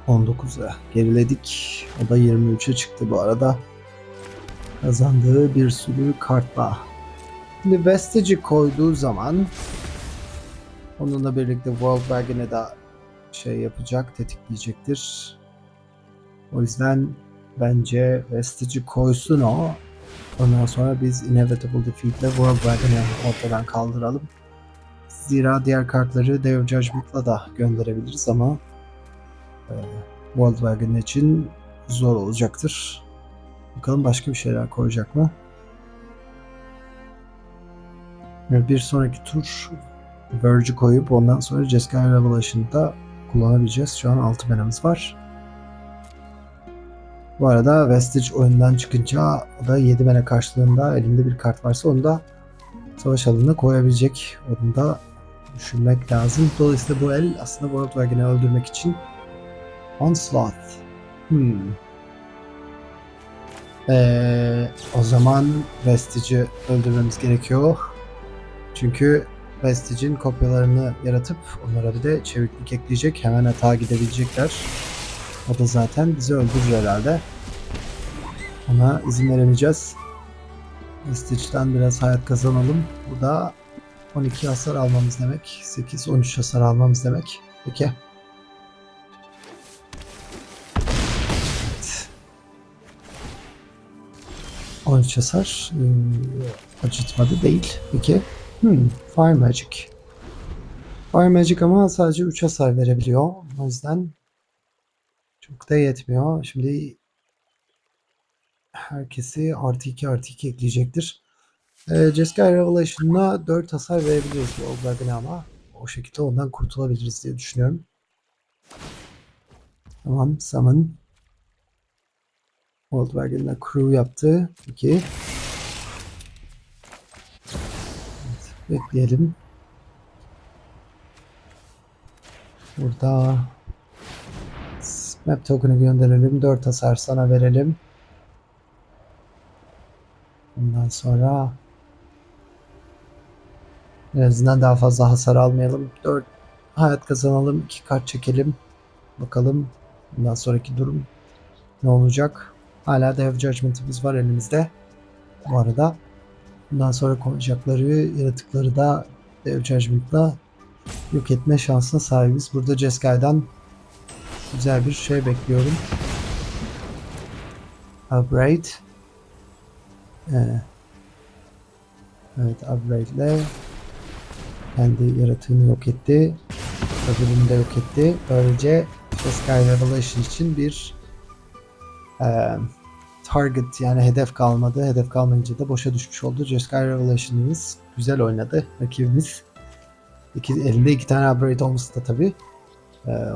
19'a geriledik. O da 23'e çıktı bu arada. Kazandığı bir sürü kartla. Şimdi Vestage'i koyduğu zaman onunla birlikte World Wagon'e da şey yapacak, tetikleyecektir. O yüzden bence Vestage'i koysun o. Ondan sonra biz Inevitable Defeat ile World Wagon'ı ortadan kaldıralım. Zira diğer kartları Day Judgment'la da gönderebiliriz ama World Wagon için zor olacaktır. Bakalım başka bir şeyler koyacak mı? Bir sonraki tur Verge'i koyup ondan sonra Jeskai Revelation'ı da kullanabileceğiz. Şu an 6 manamız var. Bu arada Vestige oyundan çıkınca o da 7 mana karşılığında elinde bir kart varsa onu da savaş alanına koyabilecek. Onu da düşünmek lazım. Dolayısıyla bu el aslında World Wagon'ı öldürmek için Onslaught. O zaman Vestige'i öldürmemiz gerekiyor. Çünkü Vestige'in kopyalarını yaratıp onlara bir de çeviklik ekleyecek. Hemen hata gidebilecekler. O da zaten bizi öldürür herhalde. Ona izin veremeyeceğiz. Vestige'den biraz hayat kazanalım. Bu da 12 hasar almamız demek. 8-13 hasar almamız demek. Peki. Evet. 13 hasar. Acıtmadı değil. Peki. Fire Magic. Fire Magic ama sadece 3 hasar verebiliyor. O yüzden çok da yetmiyor. Şimdi herkesi +2/+2 ekleyecektir. Jeskai Revelation'la 4 hasar verebiliriz bu Old Dragon'a ama o şekilde ondan kurtulabiliriz diye düşünüyorum. Tamam, Summon. Old Dragon'la Crew yaptı. 2. Evet, bekleyelim. Burada Map Token'ı gönderelim. 4 hasar sana verelim. Ondan sonra en azından daha fazla hasar almayalım. 4 hayat kazanalım. 2 kart çekelim. Bakalım bundan sonraki durum ne olacak? Hala Dev Judgment'ımız var elimizde. Bu arada bundan sonra konacakları yaratıkları da Dev Judgment'la yok etme şansına sahibiz. Burada Jeskai'den güzel bir şey bekliyorum. Upgrade. Evet, upgrade ile kendi yaratığını yok etti. Öbürünü de yok etti. Böylece Jeskai Revelation için bir target yani hedef kalmadı. Hedef kalmayınca da boşa düşmüş oldu. Jeskai Revelation'ımız güzel oynadı. Rakibimiz elinde 2 tane upgrade olması da tabii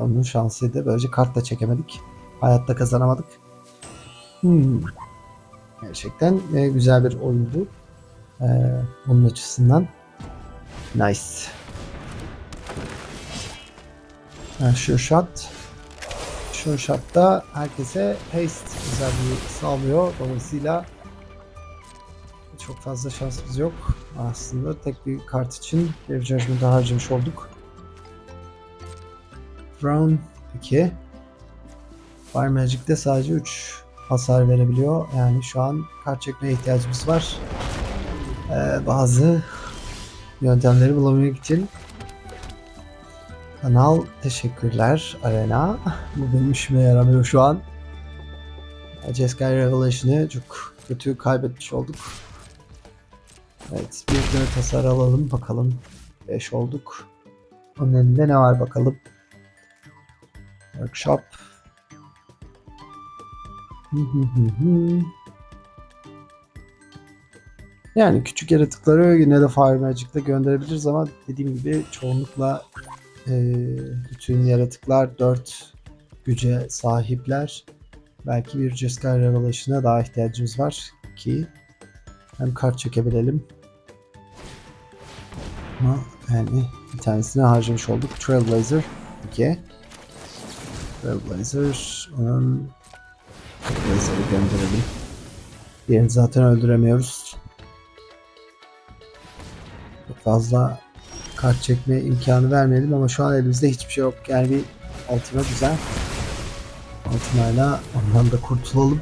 onun şansıydı. Böylece kart da çekemedik. Hayatta kazanamadık. Gerçekten güzel bir oyundu. Bunun açısından. Nice. Sure Shot. Sure Shot'ta herkese haste özelliği sağlıyor. Dolayısıyla çok fazla şansımız yok. Aslında tek bir kart için Dev Judgment'ı harcamış olduk. Throne 2. Fire Magic'te sadece 3 hasar verebiliyor. Yani şu an kart çekmeye ihtiyacımız var. Bazı yöntemleri bulabilmek için. Kanal teşekkürler Arena. Bu benim işime yaramıyor şu an. Jeskai Revelation'ı çok kötü kaybetmiş olduk. Evet, bir 4 hasar alalım bakalım. 5 olduk. Onun elinde ne var bakalım. Workshop. Yani küçük yaratıkları yine de Fire Magic'te gönderebiliriz ama dediğim gibi çoğunlukla bütün yaratıklar 4 güce sahipler. Belki bir Jeskai Revelation'a daha ihtiyacımız var ki hem kart çekebilelim. Ama yani bir tanesini harcamış olduk. Trailblazer 2. Trailblazer onun Trailblazer'ı gönderelim. Diğerini zaten öldüremiyoruz. Çok fazla kart çekme imkanı vermeyelim ama şu an elimizde hiçbir şey yok. Yani bir Ultima güzel. Ultima'yla ondan da kurtulalım.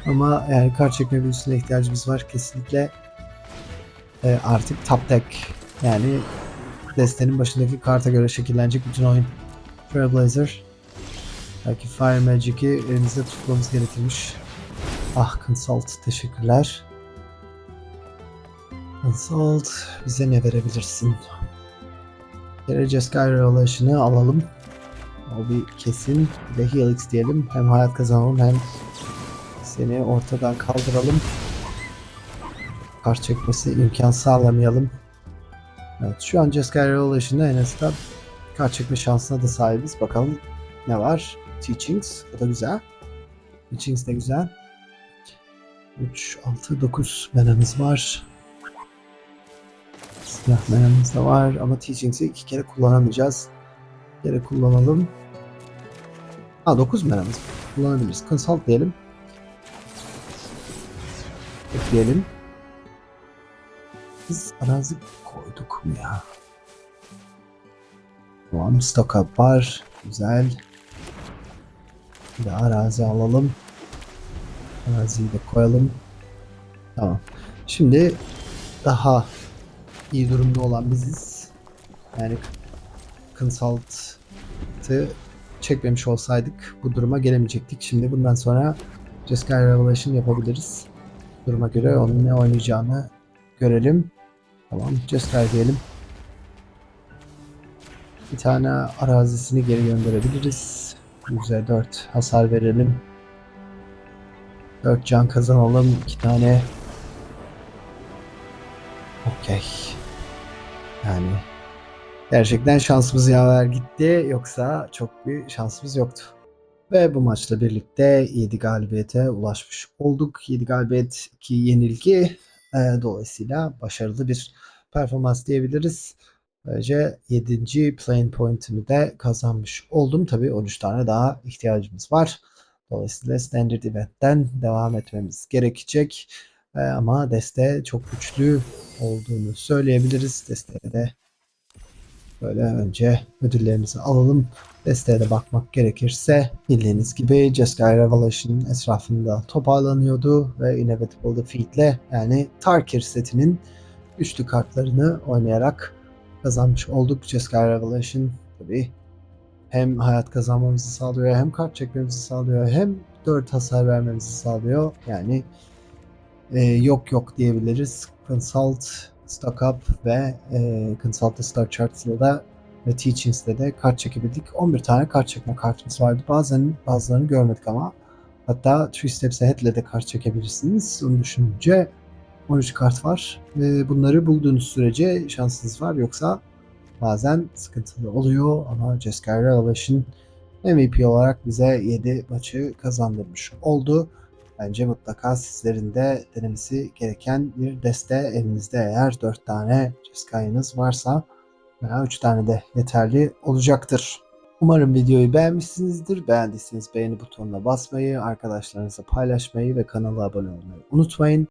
Ama yani kart çekme büyüsüne ihtiyacımız var. Kesinlikle artık top deck. Yani destenin başındaki karta göre şekillenecek bütün oyun. Trailblazer. Belki Fire Magic'i elimizde tutmamız gerekirmiş. Ah, Consult teşekkürler. Consult bize ne verebilirsin? Geri Jeskai Revelation'ı alalım. O bir kesin. Bir de Helix diyelim. Hem hayat kazanalım hem seni ortadan kaldıralım. Kart çekmesi imkan sağlamayalım. Evet, şu an Jeskai Revelation'da en azından kart çekme şansına da sahibiz. Bakalım ne var? Teachings. O da güzel. Teachings de güzel. 3, 6, 9 menamız var. Silah menamız da var ama Teachings'i 2 kere kullanamayacağız. Bir kere kullanalım. 9 menamız kullanabiliriz. Consult diyelim. Ekleyelim. Biz arazi koyduk mu ya? Tamam, stock up var. Güzel. Bir de arazi alalım. Araziyi de koyalım. Tamam. Şimdi daha iyi durumda olan biziz. Yani Consult'ı çekmemiş olsaydık bu duruma gelemeyecektik. Şimdi bundan sonra Jeskai Revelation yapabiliriz. Duruma göre onun ne oynayacağını görelim. Tamam, Jeskai diyelim. Bir tane arazisini geri gönderebiliriz. %4 hasar verelim. 4 can kazanalım. 2 tane. Okey. Yani gerçekten şansımız yaver gitti. Yoksa çok bir şansımız yoktu. Ve bu maçla birlikte 7 galibiyete ulaşmış olduk. 7 galibiyet, 2 yenilgi. Dolayısıyla başarılı bir performans diyebiliriz. Böylece 7. playing point'imi de kazanmış oldum. Tabii 13 tane daha ihtiyacımız var. Dolayısıyla Standard Event'ten devam etmemiz gerekecek. Ama deste çok güçlü olduğunu söyleyebiliriz. Desteye de böyle önce ödüllerimizi alalım. Desteğe de bakmak gerekirse bildiğiniz gibi Jeskai Revelation etrafında toparlanıyordu ve Inevitable Defeat'le yani Tarkir setinin güçlü kartlarını oynayarak kazanmış olduk. Jeskai Revelation tabii hem hayat kazanmamızı sağlıyor, hem kart çekmemizi sağlıyor, hem 4 hasar vermemizi sağlıyor. Yani yok diyebiliriz. Consult, Stock Up ve Consult Star Charts'la da ve Teachings'te de kart çekebildik. 11 tane kart çekme kartımız vardı. Bazılarını görmedik ama. Hatta 3 Steps Ahead'le de kart çekebilirsiniz. Onu düşününce 13 kart var. Bunları bulduğunuz sürece şansınız var. Yoksa bazen sıkıntılı oluyor ama Jeskai Revelation MVP olarak bize 7 maçı kazandırmış oldu. Bence mutlaka sizlerin de denemesi gereken bir deste elinizde eğer 4 tane Jeskai'niz varsa veya 3 tane de yeterli olacaktır. Umarım videoyu beğenmişsinizdir. Beğendiyseniz beğeni butonuna basmayı, arkadaşlarınızla paylaşmayı ve kanala abone olmayı unutmayın.